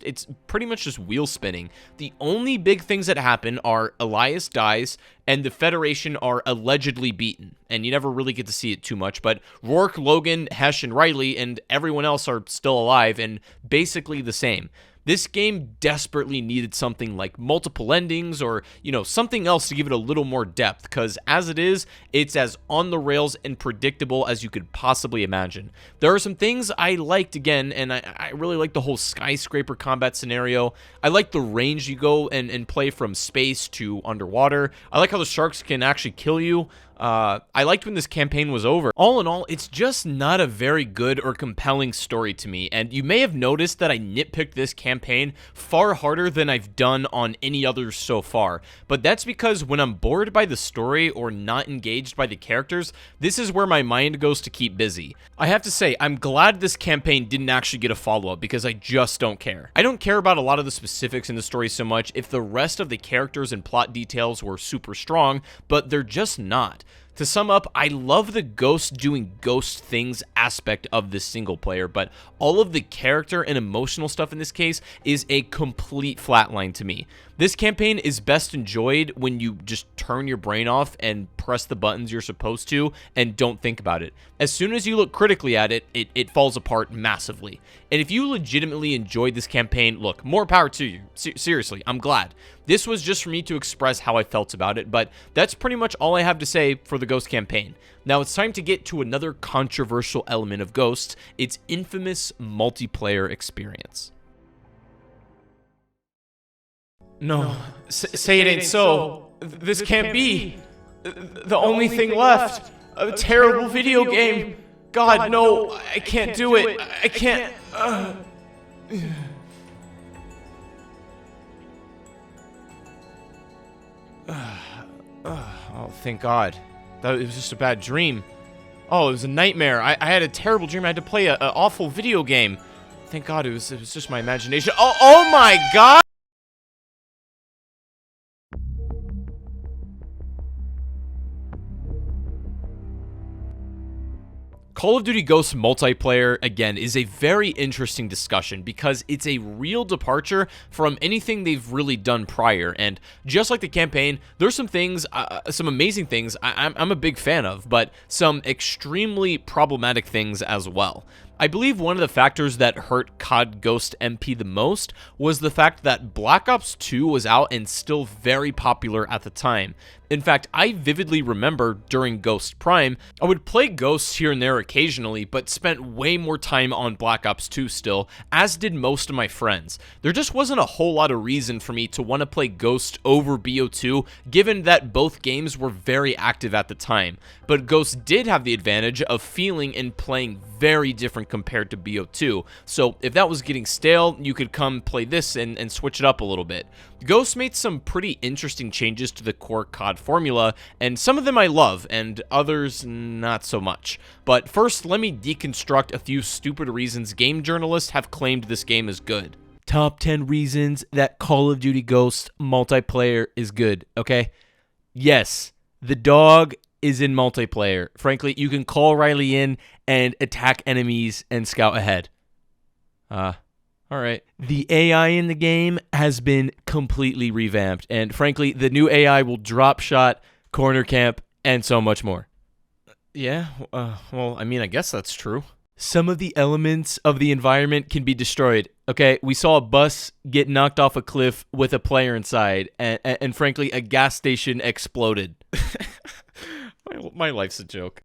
Speaker 1: pretty much just wheel spinning. The only big things that happen are Elias dies, and the Federation are allegedly beaten. And you never really get to see it too much, but Rourke, Logan, Hesh, and Riley, and everyone else are still alive and basically the same. This game desperately needed something like multiple endings or, something else to give it a little more depth, because as it is, it's as on the rails and predictable as you could possibly imagine. There are some things I liked again, and I really like the whole skyscraper combat scenario. I like the range you go and play from space to underwater. I like how the sharks can actually kill you. I liked when this campaign was over. All in all, it's just not a very good or compelling story to me, and you may have noticed that I nitpicked this campaign far harder than I've done on any others so far, but that's because when I'm bored by the story or not engaged by the characters, this is where my mind goes to keep busy. I have to say, I'm glad this campaign didn't actually get a follow-up because I just don't care. I don't care about a lot of the specifics in the story so much if the rest of the characters and plot details were super strong, but they're just not. To sum up, I love the ghost doing ghost things aspect of this single player, but all of the character and emotional stuff in this case is a complete flatline to me. This campaign is best enjoyed when you just turn your brain off and press the buttons you're supposed to and don't think about it. As soon as you look critically at it, it falls apart massively. And if you legitimately enjoyed this campaign, look, more power to you. Seriously, I'm glad. This was just for me to express how I felt about it, but that's pretty much all I have to say for the Ghost campaign. Now it's time to get to another controversial element of Ghosts, its infamous multiplayer experience. No, say it ain't so. This can't be. The only thing left. A terrible video game. God, no, I can't do it. I can't. Oh, thank God. It was just a bad dream. Oh, it was a nightmare. I had a terrible dream. I had to play an awful video game. Thank God it was just my imagination. Oh my God! Call of Duty Ghosts multiplayer, again, is a very interesting discussion because it's a real departure from anything they've really done prior, and just like the campaign, there's some things, some amazing things I'm a big fan of, but some extremely problematic things as well. I believe one of the factors that hurt CoD Ghost MP the most was the fact that Black Ops 2 was out and still very popular at the time. In fact, I vividly remember during Ghost Prime, I would play Ghosts here and there occasionally, but spent way more time on Black Ops 2 still, as did most of my friends. There just wasn't a whole lot of reason for me to want to play Ghost over BO2, given that both games were very active at the time. But Ghost did have the advantage of feeling and playing very different compared to BO2, so if that was getting stale, you could come play this and switch it up a little bit. Ghost made some pretty interesting changes to the core CoD formula, and some of them I love, and others not so much. But first, let me deconstruct a few stupid reasons game journalists have claimed this game is good. Top 10 reasons that Call of Duty Ghosts multiplayer is good, okay? Yes, the dog is in multiplayer. Frankly, you can call Riley in and attack enemies and scout ahead. Alright. The AI in the game has been completely revamped, and frankly, the new AI will drop shot, corner camp, and so much more. Yeah, well, I mean, I guess that's true. Some of the elements of the environment can be destroyed. Okay, we saw a bus get knocked off a cliff with a player inside, and frankly, a gas station exploded. My life's a joke.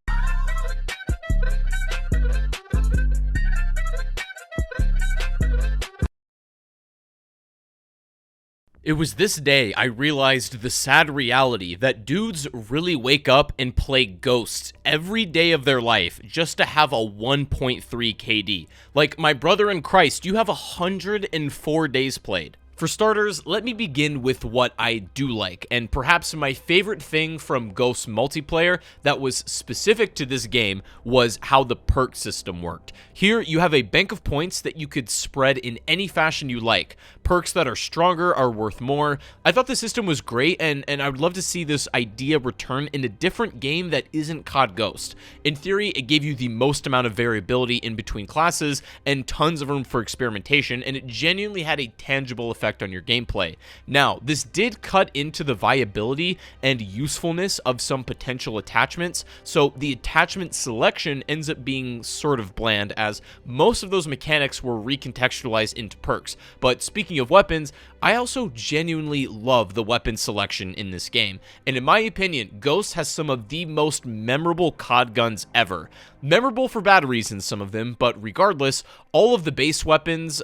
Speaker 1: It was this day I realized the sad reality that dudes really wake up and play Ghosts every day of their life just to have a 1.3 KD. Like, my brother in Christ, you have 104 days played. For starters, let me begin with what I do like, and perhaps my favorite thing from Ghosts multiplayer that was specific to this game was how the perk system worked. Here, you have a bank of points that you could spread in any fashion you like. Perks that are stronger are worth more. I thought the system was great, and I would love to see this idea return in a different game that isn't CoD Ghost. In theory, it gave you the most amount of variability in between classes and tons of room for experimentation, and it genuinely had a tangible effect on your gameplay. Now, this did cut into the viability and usefulness of some potential attachments, so the attachment selection ends up being sort of bland, as most of those mechanics were recontextualized into perks. But speaking of weapons, I also genuinely love the weapon selection in this game, and in my opinion, Ghost has some of the most memorable CoD guns ever. Memorable for bad reasons, some of them, but regardless, all of the base weapons,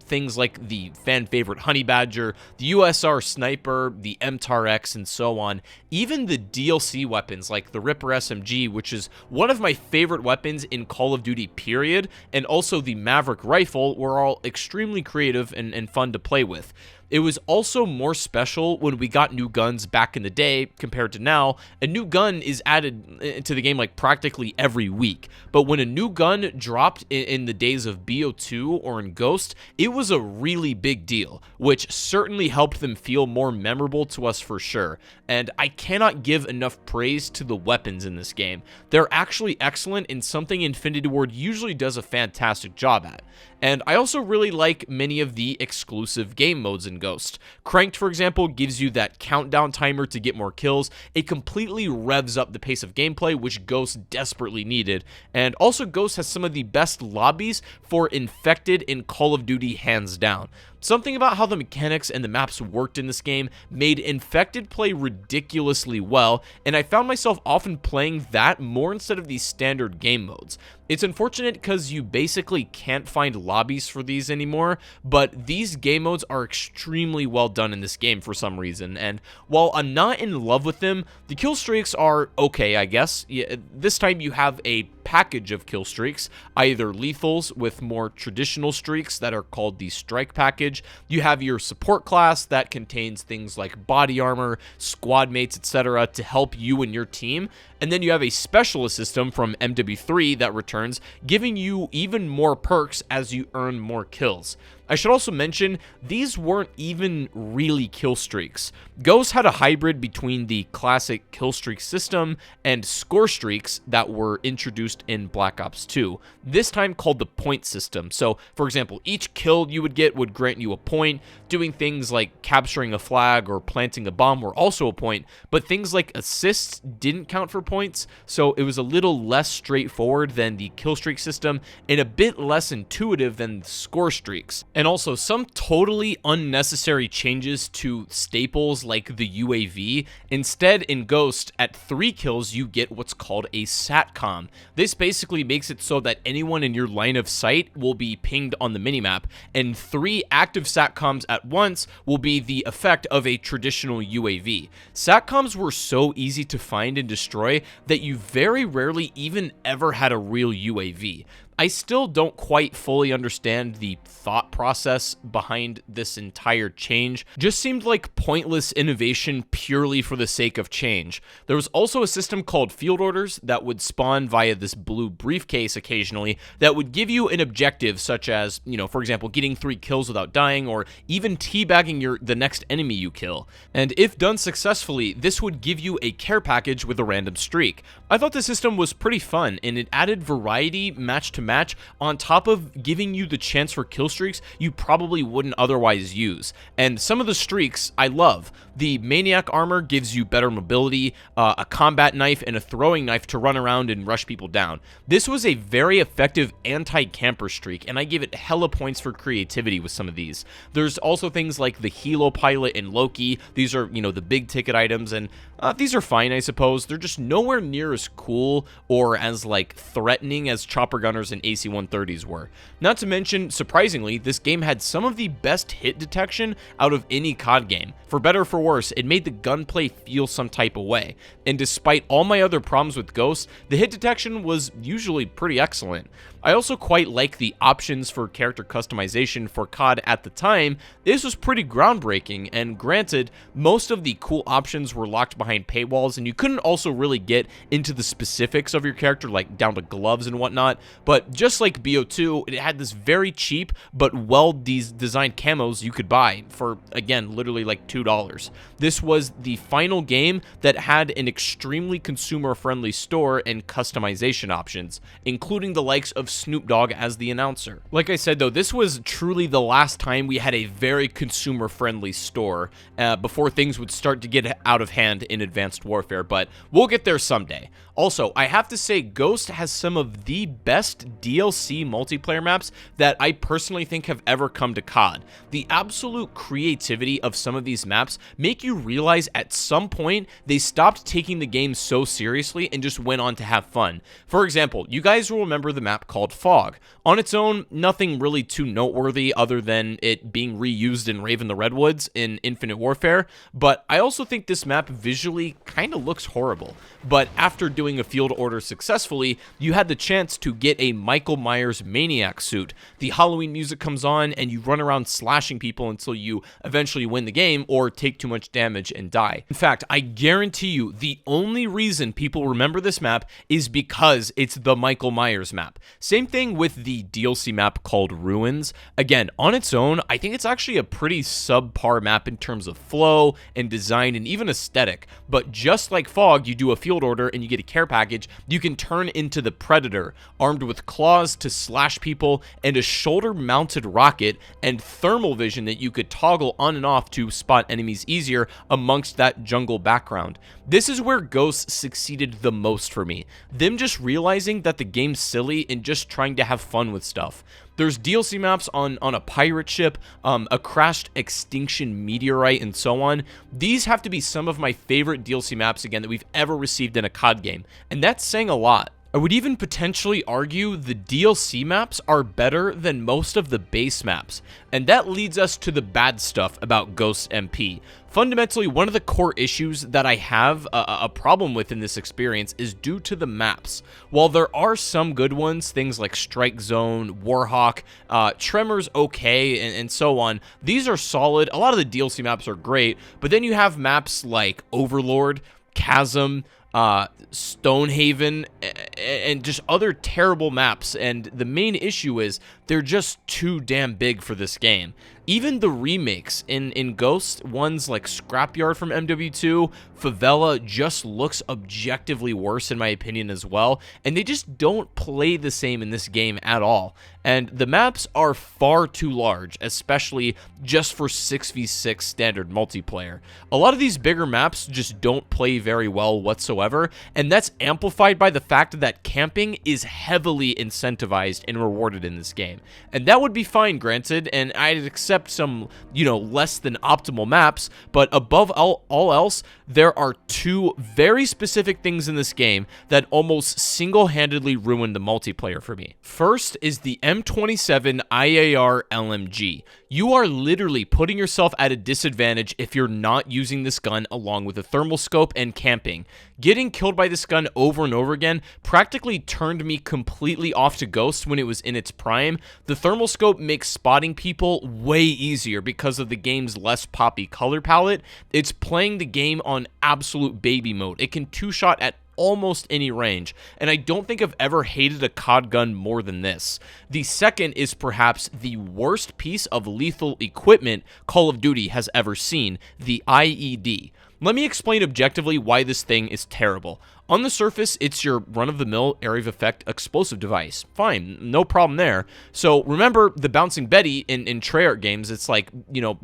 Speaker 1: things like the fan favorite Honey Badger, the USR Sniper, the MTAR-X, and so on, even the DLC weapons like the Ripper SMG, which is one of my favorite weapons in Call of Duty period, and also the Maverick Rifle, were all extremely creative and fun to play with. It was also more special when we got new guns back in the day compared to now. A new gun is added to the game like practically every week, but when a new gun dropped in the days of BO2 or in Ghost, it was a really big deal, which certainly helped them feel more memorable to us for sure. And I cannot give enough praise to the weapons in this game. They're actually excellent and something Infinity Ward usually does a fantastic job at. And I also really like many of the exclusive game modes in Ghost. Cranked, for example, gives you that countdown timer to get more kills. It completely revs up the pace of gameplay, which Ghost desperately needed. And also Ghost has some of the best lobbies for Infected in Call of Duty, hands down. Something about how the mechanics and the maps worked in this game made Infected play ridiculously well, and I found myself often playing that more instead of these standard game modes. It's unfortunate because you basically can't find lobbies for these anymore, but these game modes are extremely well done in this game for some reason, and while I'm not in love with them, the kill streaks are okay, I guess. This time you have a package of kill streaks, either lethals with more traditional streaks that are called the strike package. You have your support class that contains things like body armor, squad mates, etc. to help you and your team. And then you have a specialist system from MW3 that returns, giving you even more perks as you earn more kills. I should also mention, these weren't even really kill streaks. Ghosts had a hybrid between the classic kill streak system and score streaks that were introduced in Black Ops 2, this time called the point system. So, for example, each kill you would get would grant you a point. Doing things like capturing a flag or planting a bomb were also a point, but things like assists didn't count for points, so it was a little less straightforward than the kill streak system and a bit less intuitive than the score streaks. And also some totally unnecessary changes to staples like the UAV. Instead, in Ghost, at 3 kills you get what's called a SATCOM. This basically makes it so that anyone in your line of sight will be pinged on the minimap, and 3 active SATCOMs at once will be the effect of a traditional UAV. SATCOMs were so easy to find and destroy that you very rarely even ever had a real UAV. I still don't quite fully understand the thought process behind this entire change. Just seemed like pointless innovation purely for the sake of change. There was also a system called field orders that would spawn via this blue briefcase occasionally that would give you an objective, such as, for example, getting 3 kills without dying, or even teabagging the next enemy you kill. And if done successfully, this would give you a care package with a random streak. I thought the system was pretty fun, and it added variety match to match on top of giving you the chance for kill streaks you probably wouldn't otherwise use. And some of the streaks I love. The Maniac armor gives you better mobility, a combat knife, and a throwing knife to run around and rush people down. This was a very effective anti-camper streak, and I give it hella points for creativity with some of these. There's also things like the Helo pilot and Loki. These are, the big ticket items, and these are fine, I suppose. They're just nowhere near as cool or as, threatening as chopper gunners and AC-130s were. Not to mention, surprisingly, this game had some of the best hit detection out of any COD game. For better or for worse, it made the gunplay feel some type of way. And despite all my other problems with Ghosts, the hit detection was usually pretty excellent. I also quite like the options for character customization for COD at the time. This was pretty groundbreaking, and granted, most of the cool options were locked behind paywalls, and you couldn't also really get into the specifics of your character, like down to gloves and whatnot, but just like BO2, it had this very cheap but well-designed camos you could buy for, again, literally like $2. This was the final game that had an extremely consumer-friendly store and customization options, including the likes of Snoop Dogg as the announcer. Like I said though, this was truly the last time we had a very consumer-friendly store before things would start to get out of hand in Advanced Warfare, but we'll get there someday. Also, I have to say, Ghost has some of the best DLC multiplayer maps that I personally think have ever come to COD. The absolute creativity of some of these maps make you realize at some point they stopped taking the game so seriously and just went on to have fun. For example, you guys will remember the map called Fog. On its own, nothing really too noteworthy other than it being reused in Raven the Redwoods in Infinite Warfare, but I also think this map visually kind of looks horrible. But after doing a field order successfully, you had the chance to get a Michael Myers Maniac suit. The Halloween music comes on and you run around slashing people until you eventually win the game or take too much damage and die. In fact, I guarantee you the only reason people remember this map is because it's the Michael Myers map. Same thing with the DLC map called Ruins. Again, on its own, I think it's actually a pretty subpar map in terms of flow and design and even aesthetic, but just like Fog, you do a field order and you get a care package, you can turn into the Predator, armed with claws to slash people and a shoulder-mounted rocket and thermal vision that you could toggle on and off to spot enemies easier amongst that jungle background. This is where Ghosts succeeded the most for me. Them just realizing that the game's silly and just trying to have fun with stuff. There's DLC maps on a pirate ship, a crashed Extinction meteorite, and so on. These have to be some of my favorite DLC maps, again, that we've ever received in a COD game, and that's saying a lot. I would even potentially argue the DLC maps are better than most of the base maps, and that leads us to the bad stuff about Ghosts MP. Fundamentally, one of the core issues that I have a problem with in this experience is due to the maps. While there are some good ones, things like Strike Zone, Warhawk, Tremors okay, and so on, these are solid. A lot of the DLC maps are great, but then you have maps like Overlord, Chasm, Stonehaven, and just other terrible maps. And the main issue is they're just too damn big for this game. Even the remakes in Ghost, ones like Scrapyard from MW2, Favela, just looks objectively worse in my opinion as well, and they just don't play the same in this game at all. And the maps are far too large, especially just for 6v6 standard multiplayer. A lot of these bigger maps just don't play very well whatsoever, and that's amplified by the fact that camping is heavily incentivized and rewarded in this game. And that would be fine, granted, and I'd accept some, less than optimal maps, but above all else, there are two very specific things in this game that almost single-handedly ruined the multiplayer for me. First is the M27 Iar Lmg. You are literally putting yourself at a disadvantage if you're not using this gun along with a thermal scope and camping. Getting killed by this gun over and over again practically turned me completely off to Ghost when it was in its prime. The thermal scope makes spotting people way easier because of the game's less poppy color palette. It's playing the game on absolute baby mode. It can two-shot at almost any range, and I don't think I've ever hated a COD gun more than this. The second is perhaps the worst piece of lethal equipment Call of Duty has ever seen, the IED. Let me explain objectively why this thing is terrible. On the surface, it's your run-of-the-mill area of effect explosive device. Fine, no problem there. So remember the Bouncing Betty in Treyarch games, it's like,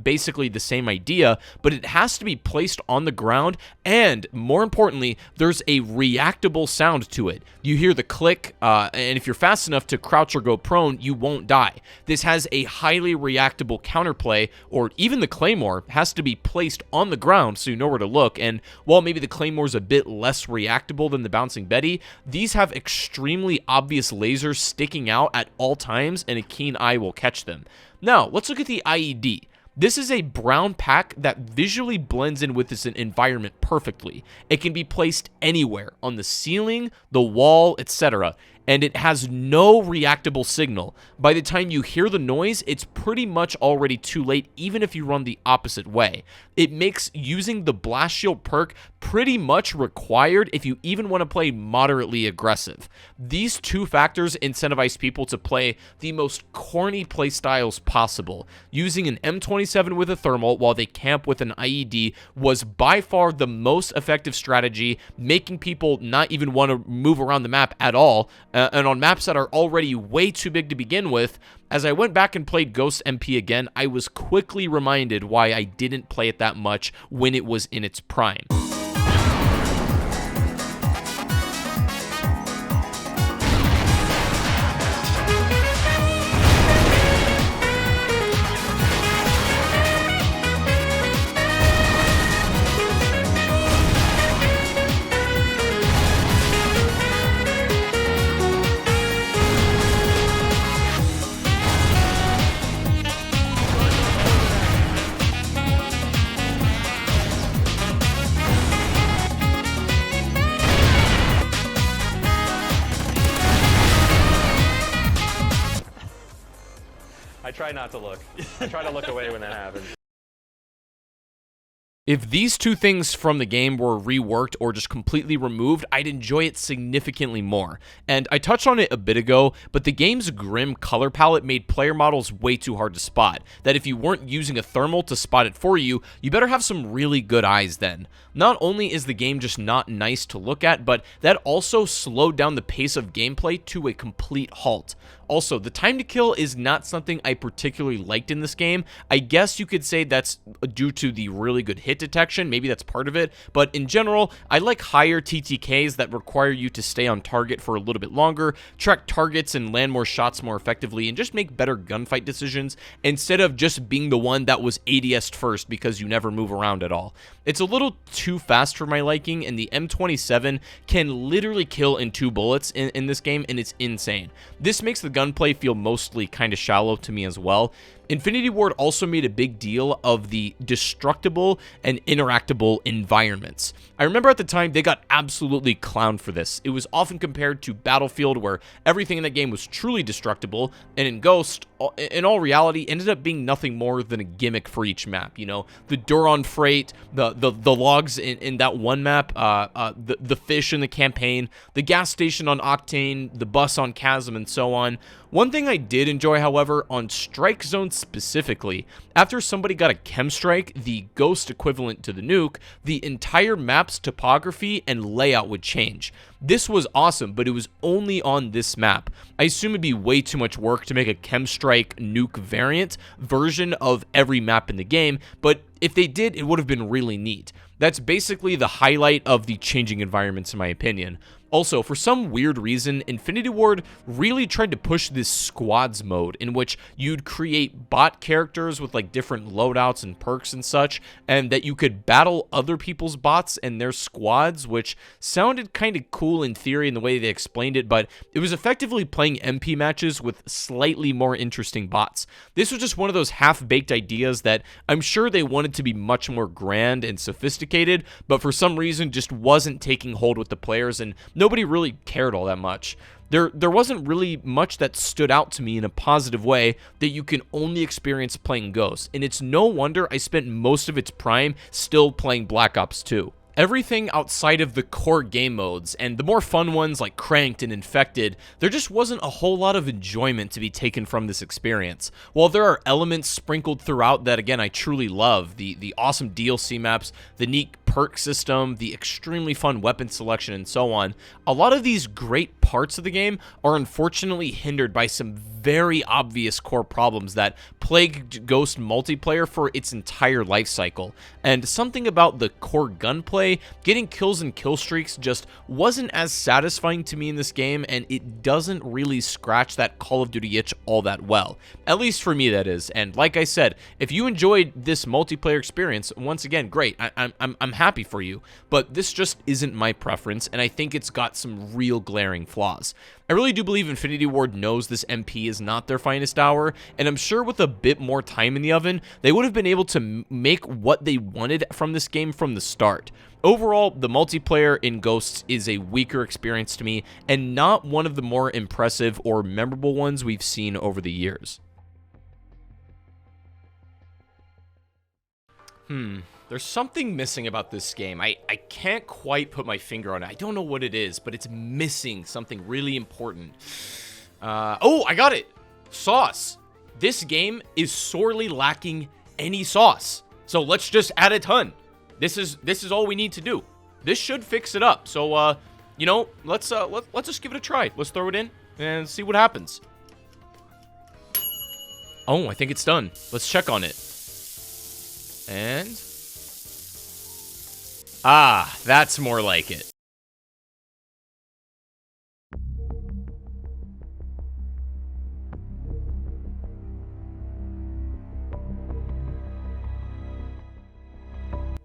Speaker 1: basically the same idea, but it has to be placed on the ground, and more importantly, there's a reactable sound to it. You hear the click, and if you're fast enough to crouch or go prone, you won't die. This has a highly reactable counterplay, or even the Claymore has to be placed on the ground so you know where to look, and while maybe the Claymore's a bit less reactable than the Bouncing Betty, these have extremely obvious lasers sticking out at all times, and a keen eye will catch them. Now, let's look at the IED. This is a brown pack that visually blends in with this environment perfectly. It can be placed anywhere, on the ceiling, the wall, etc., and it has no reactable signal. By the time you hear the noise, it's pretty much already too late, even if you run the opposite way. It makes using the Blast Shield perk pretty much required if you even want to play moderately aggressive. These two factors incentivize people to play the most corny playstyles possible. Using an M27 with a thermal while they camp with an IED was by far the most effective strategy, making people not even want to move around the map at all, and on maps that are already way too big to begin with. As I went back and played Ghost MP again, I was quickly reminded why I didn't play it that much when it was in its prime.
Speaker 4: I try not to look. I try to look away when that happens.
Speaker 1: If these two things from the game were reworked or just completely removed, I'd enjoy it significantly more. And I touched on it a bit ago, but the game's grim color palette made player models way too hard to spot. That if you weren't using a thermal to spot it for you, you better have some really good eyes then. Not only is the game just not nice to look at, but that also slowed down the pace of gameplay to a complete halt. Also, the time to kill is not something I particularly liked in this game. I guess you could say that's due to the really good hit detection, maybe that's part of it, but in general, I like higher TTKs that require you to stay on target for a little bit longer, track targets and land more shots more effectively, and just make better gunfight decisions instead of just being the one that was ADS'd first because you never move around at all. It's a little too fast for my liking, and the M27 can literally kill in 2 bullets in this game, and it's insane. This makes the gun gunplay feel mostly kind of shallow to me as well. Infinity Ward also made a big deal of the destructible and interactable environments. I remember at the time they got absolutely clowned for this. It was often compared to Battlefield, where everything in that game was truly destructible, and in Ghost, in all reality, ended up being nothing more than a gimmick for each map. You know, the Duron Freight, the logs in that one map, the fish in the campaign, the gas station on Octane, the bus on Chasm, and so on. One thing I did enjoy, however, on Strike Zone specifically, after somebody got a chem strike, the Ghost equivalent to the nuke, the entire map's topography and layout would change. This was awesome, but it was only on this map. I assume it'd be way too much work to make a chem strike nuke variant version of every map in the game, but if they did, it would have been really neat. That's basically the highlight of the changing environments, in my opinion. Also, for some weird reason, Infinity Ward really tried to push this squads mode in which you'd create bot characters with like different loadouts and perks and such, and that you could battle other people's bots and their squads, which sounded kind of cool in theory in the way they explained it, but it was effectively playing MP matches with slightly more interesting bots. This was just one of those half-baked ideas that I'm sure they wanted to be much more grand and sophisticated, but for some reason just wasn't taking hold with the players, and nobody really cared all that much. There wasn't really much that stood out to me in a positive way that you can only experience playing Ghost, and it's no wonder I spent most of its prime still playing Black Ops 2. Everything outside of the core game modes, and the more fun ones like Cranked and Infected, there just wasn't a whole lot of enjoyment to be taken from this experience. While there are elements sprinkled throughout that, again, I truly love, the awesome DLC maps, the neat perk system, the extremely fun weapon selection, and so on, a lot of these great parts of the game are unfortunately hindered by some very obvious core problems that plagued Ghost multiplayer for its entire life cycle. And something about the core gunplay, getting kills and kill streaks, just wasn't as satisfying to me in this game, and it doesn't really scratch that Call of Duty itch all that well. At least for me, that is. And like I said, if you enjoyed this multiplayer experience, once again, great. I'm happy for you, but this just isn't my preference, and I think it's got some real glaring flaws. I really do believe Infinity Ward knows this MP is not their finest hour, and I'm sure with a bit more time in the oven, they would have been able to make what they wanted from this game from the start. Overall, the multiplayer in Ghosts is a weaker experience to me, and not one of the more impressive or memorable ones we've seen over the years. There's something missing about this game. I can't quite put my finger on it. I don't know what it is, but it's missing something really important. Oh, I got it! Sauce. This game is sorely lacking any sauce. So let's just add a ton. This is all we need to do. This should fix it up. So, you know, let's just give it a try. Let's throw it in and see what happens. Oh, I think it's done. Let's check on it. And... ah, that's more like it.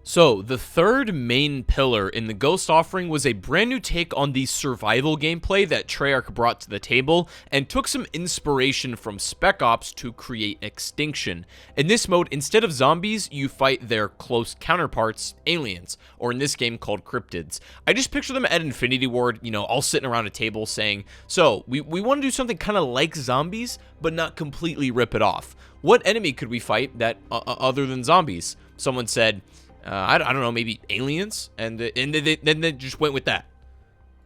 Speaker 1: So, the third main pillar in the Ghost offering was a brand new take on the survival gameplay that Treyarch brought to the table, and took some inspiration from Spec Ops to create Extinction. In this mode, instead of zombies, you fight their close counterparts, aliens, or in this game called cryptids. I just picture them at Infinity Ward, you know, all sitting around a table saying, so, we want to do something kind of like zombies, but not completely rip it off. What enemy could we fight that other than zombies? Someone said... I don't know, maybe aliens? And then they just went with that.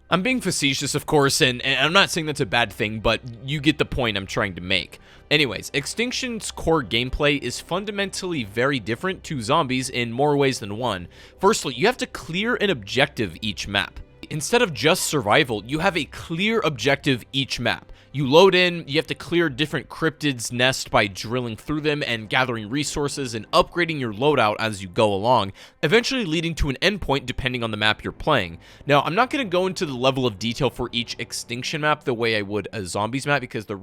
Speaker 1: I'm being facetious, of course, and I'm not saying that's a bad thing, but you get the point I'm trying to make. Anyways, Extinction's core gameplay is fundamentally very different to zombies in more ways than one. Firstly, you have to clear an objective each map. Instead of just survival, you have a clear objective each map. You load in, you have to clear different cryptids' nests by drilling through them and gathering resources and upgrading your loadout as you go along, eventually leading to an endpoint depending on the map you're playing. Now, I'm not going to go into the level of detail for each Extinction map the way I would a Zombies map because they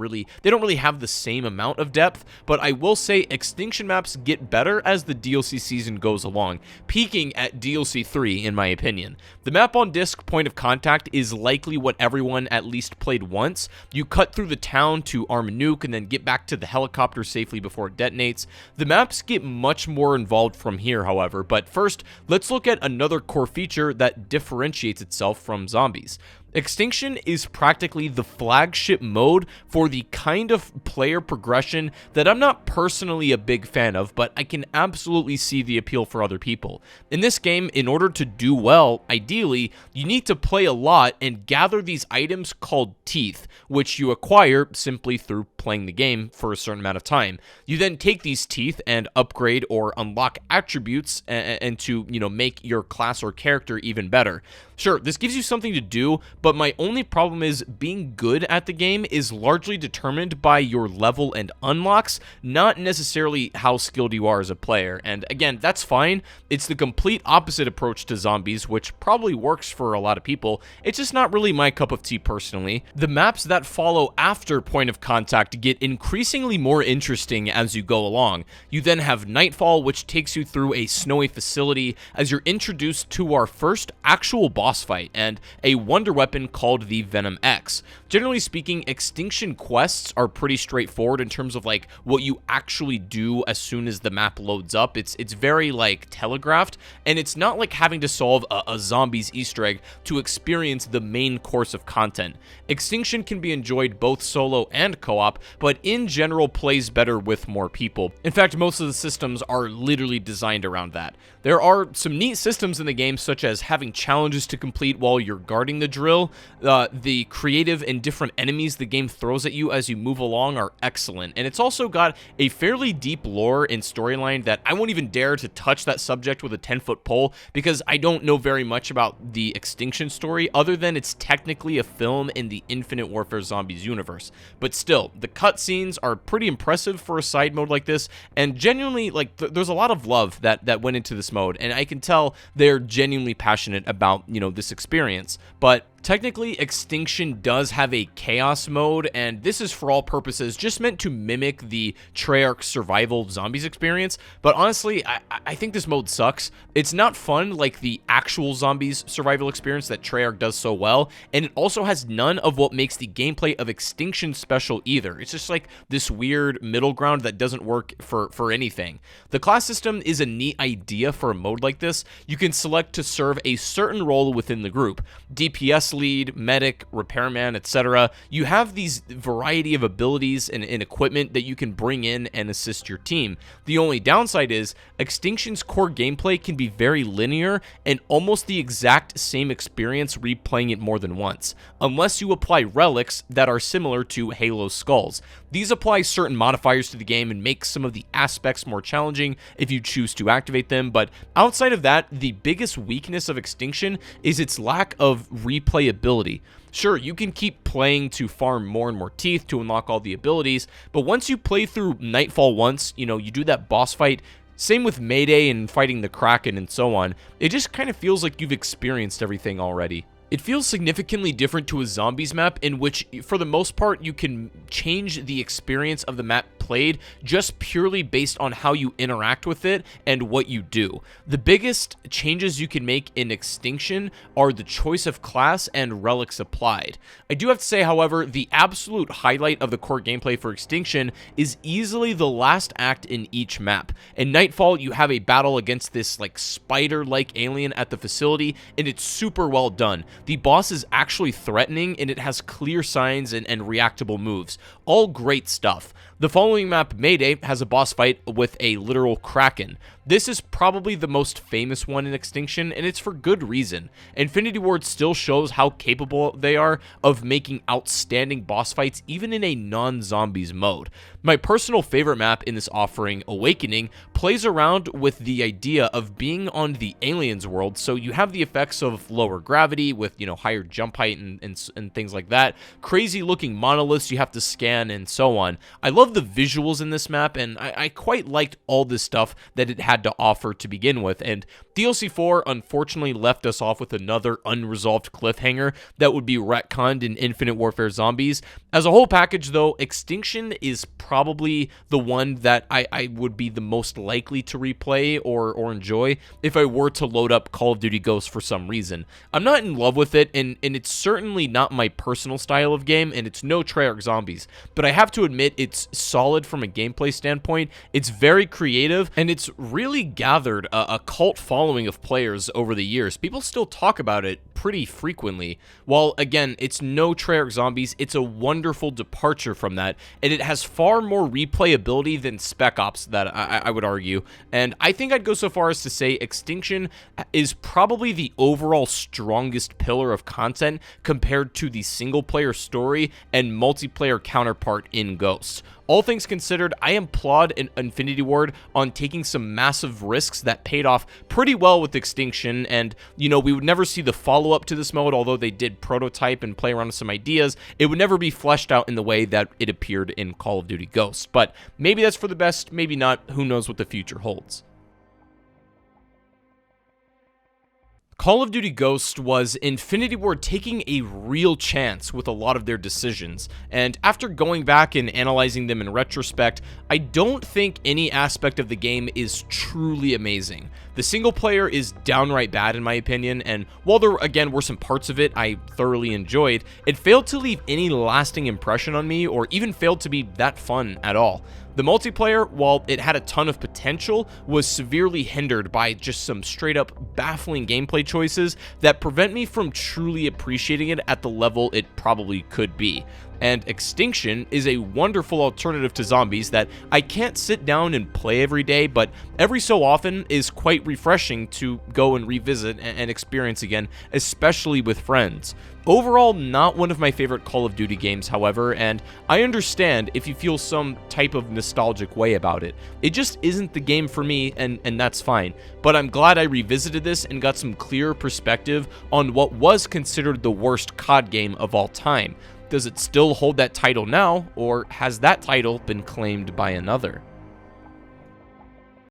Speaker 1: don't really have the same amount of depth, but I will say Extinction maps get better as the DLC season goes along, peaking at DLC 3 in my opinion. The map on disc points Point of Contact is likely what everyone at least played once. You cut through the town to arm a nuke and then get back to the helicopter safely before it detonates. The maps get much more involved from here, however, but first, let's look at another core feature that differentiates itself from zombies. Extinction is practically the flagship mode for the kind of player progression that I'm not personally a big fan of, but I can absolutely see the appeal for other people. In this game, in order to do well, ideally, you need to play a lot and gather these items called teeth, which you acquire simply through playing the game for a certain amount of time. You then take these teeth and upgrade or unlock attributes and to, make your class or character even better. Sure, this gives you something to do, but my only problem is being good at the game is largely determined by your level and unlocks, not necessarily how skilled you are as a player. And again, that's fine. It's the complete opposite approach to zombies, which probably works for a lot of people. It's just not really my cup of tea personally. The maps that follow after Point of Contact get increasingly more interesting as you go along. You then have Nightfall, which takes you through a snowy facility as you're introduced to our first actual boss fight and a wonder weapon called the Venom X. Generally speaking, Extinction quests are pretty straightforward in terms of like what you actually do as soon as the map loads up. It's very like telegraphed, and it's not like having to solve a zombies Easter egg to experience the main course of content. Extinction can be enjoyed both solo and co-op, but in general plays better with more people. In fact, most of the systems are literally designed around that. There are some neat systems in the game, such as having challenges to complete while you're guarding the drill. The creative and different enemies the game throws at you as you move along are excellent, and it's also got a fairly deep lore and storyline that I won't even dare to touch that subject with a 10-foot pole because I don't know very much about the Extinction story other than it's technically a film in the Infinite Warfare Zombies universe. But still, the cutscenes are pretty impressive for a side mode like this, and genuinely, like, there's a lot of love that went into this mode, and I can tell they're genuinely passionate about, this experience. But technically, Extinction does have a chaos mode, and this is for all purposes just meant to mimic the Treyarch survival zombies experience, but honestly, I think this mode sucks. It's not fun like the actual zombies survival experience that Treyarch does so well, and it also has none of what makes the gameplay of Extinction special either. It's just like this weird middle ground that doesn't work for anything. The class system is a neat idea for a mode like this. You can select to serve a certain role within the group. DPS lead, medic, repairman, etc. You have these variety of abilities and equipment that you can bring in and assist your team. The only downside is Extinction's core gameplay can be very linear and almost the exact same experience replaying it more than once, unless you apply relics that are similar to Halo's skulls. These apply certain modifiers to the game and make some of the aspects more challenging if you choose to activate them, but outside of that, the biggest weakness of Extinction is its lack of replayability. Sure, you can keep playing to farm more and more teeth to unlock all the abilities, but once you play through Nightfall once, you do that boss fight, same with Mayday and fighting the Kraken and so on, it just kind of feels like you've experienced everything already. It feels significantly different to a zombies map in which, for the most part, you can change the experience of the map played just purely based on how you interact with it and what you do. The biggest changes you can make in Extinction are the choice of class and relics applied. I do have to say, however, the absolute highlight of the core gameplay for Extinction is easily the last act in each map. In Nightfall, you have a battle against this like spider-like alien at the facility, and it's super well done. The boss is actually threatening, and it has clear signs and reactable moves. All great stuff. The following map, Mayday, has a boss fight with a literal Kraken. This is probably the most famous one in Extinction, and it's for good reason. Infinity Ward still shows how capable they are of making outstanding boss fights even in a non-zombies mode. My personal favorite map in this offering, Awakening, plays around with the idea of being on the aliens world, so you have the effects of lower gravity with, higher jump height and things like that, crazy looking monoliths you have to scan, and so on. I love the visuals in this map, and I quite liked all this stuff that it had to offer to begin with, and DLC 4 unfortunately left us off with another unresolved cliffhanger that would be retconned in Infinite Warfare Zombies. As a whole package, though, Extinction is probably the one that I would be the most likely to replay or enjoy if I were to load up Call of Duty Ghosts for some reason. I'm not in love with it, and it's certainly not my personal style of game, and it's no Treyarch Zombies, but I have to admit it's solid from a gameplay standpoint. It's very creative, and it's really gathered a cult following of players over the years. People still talk about it pretty frequently. While, again, it's no Treyarch Zombies, it's a wonderful departure from that, and it has far more replayability than Spec Ops, that I would argue, and I think I'd go so far as to say Extinction is probably the overall strongest pillar of content compared to the single-player story and multiplayer counterpart in Ghosts. All things considered, I applaud Infinity Ward on taking some massive risks that paid off pretty well with Extinction, and, you know, we would never see the follow-up to this mode, although they did prototype and play around with some ideas. It would never be fleshed out in the way that it appeared in Call of Duty Ghosts, but maybe that's for the best, maybe not. Who knows what the future holds. Call of Duty Ghosts was Infinity Ward taking a real chance with a lot of their decisions, and after going back and analyzing them in retrospect, I don't think any aspect of the game is truly amazing. The single player is downright bad in my opinion, and while there again were some parts of it I thoroughly enjoyed, it failed to leave any lasting impression on me or even failed to be that fun at all. The multiplayer, while it had a ton of potential, was severely hindered by just some straight up baffling gameplay choices that prevent me from truly appreciating it at the level it probably could be. And Extinction is a wonderful alternative to Zombies that I can't sit down and play every day, but every so often is quite refreshing to go and revisit and experience again, especially with friends. Overall, not one of my favorite Call of Duty games, however, and I understand if you feel some type of nostalgic way about it. It just isn't the game for me, and that's fine. But I'm glad I revisited this and got some clearer perspective on what was considered the worst COD game of all time. Does it still hold that title now, or has that title been claimed by another?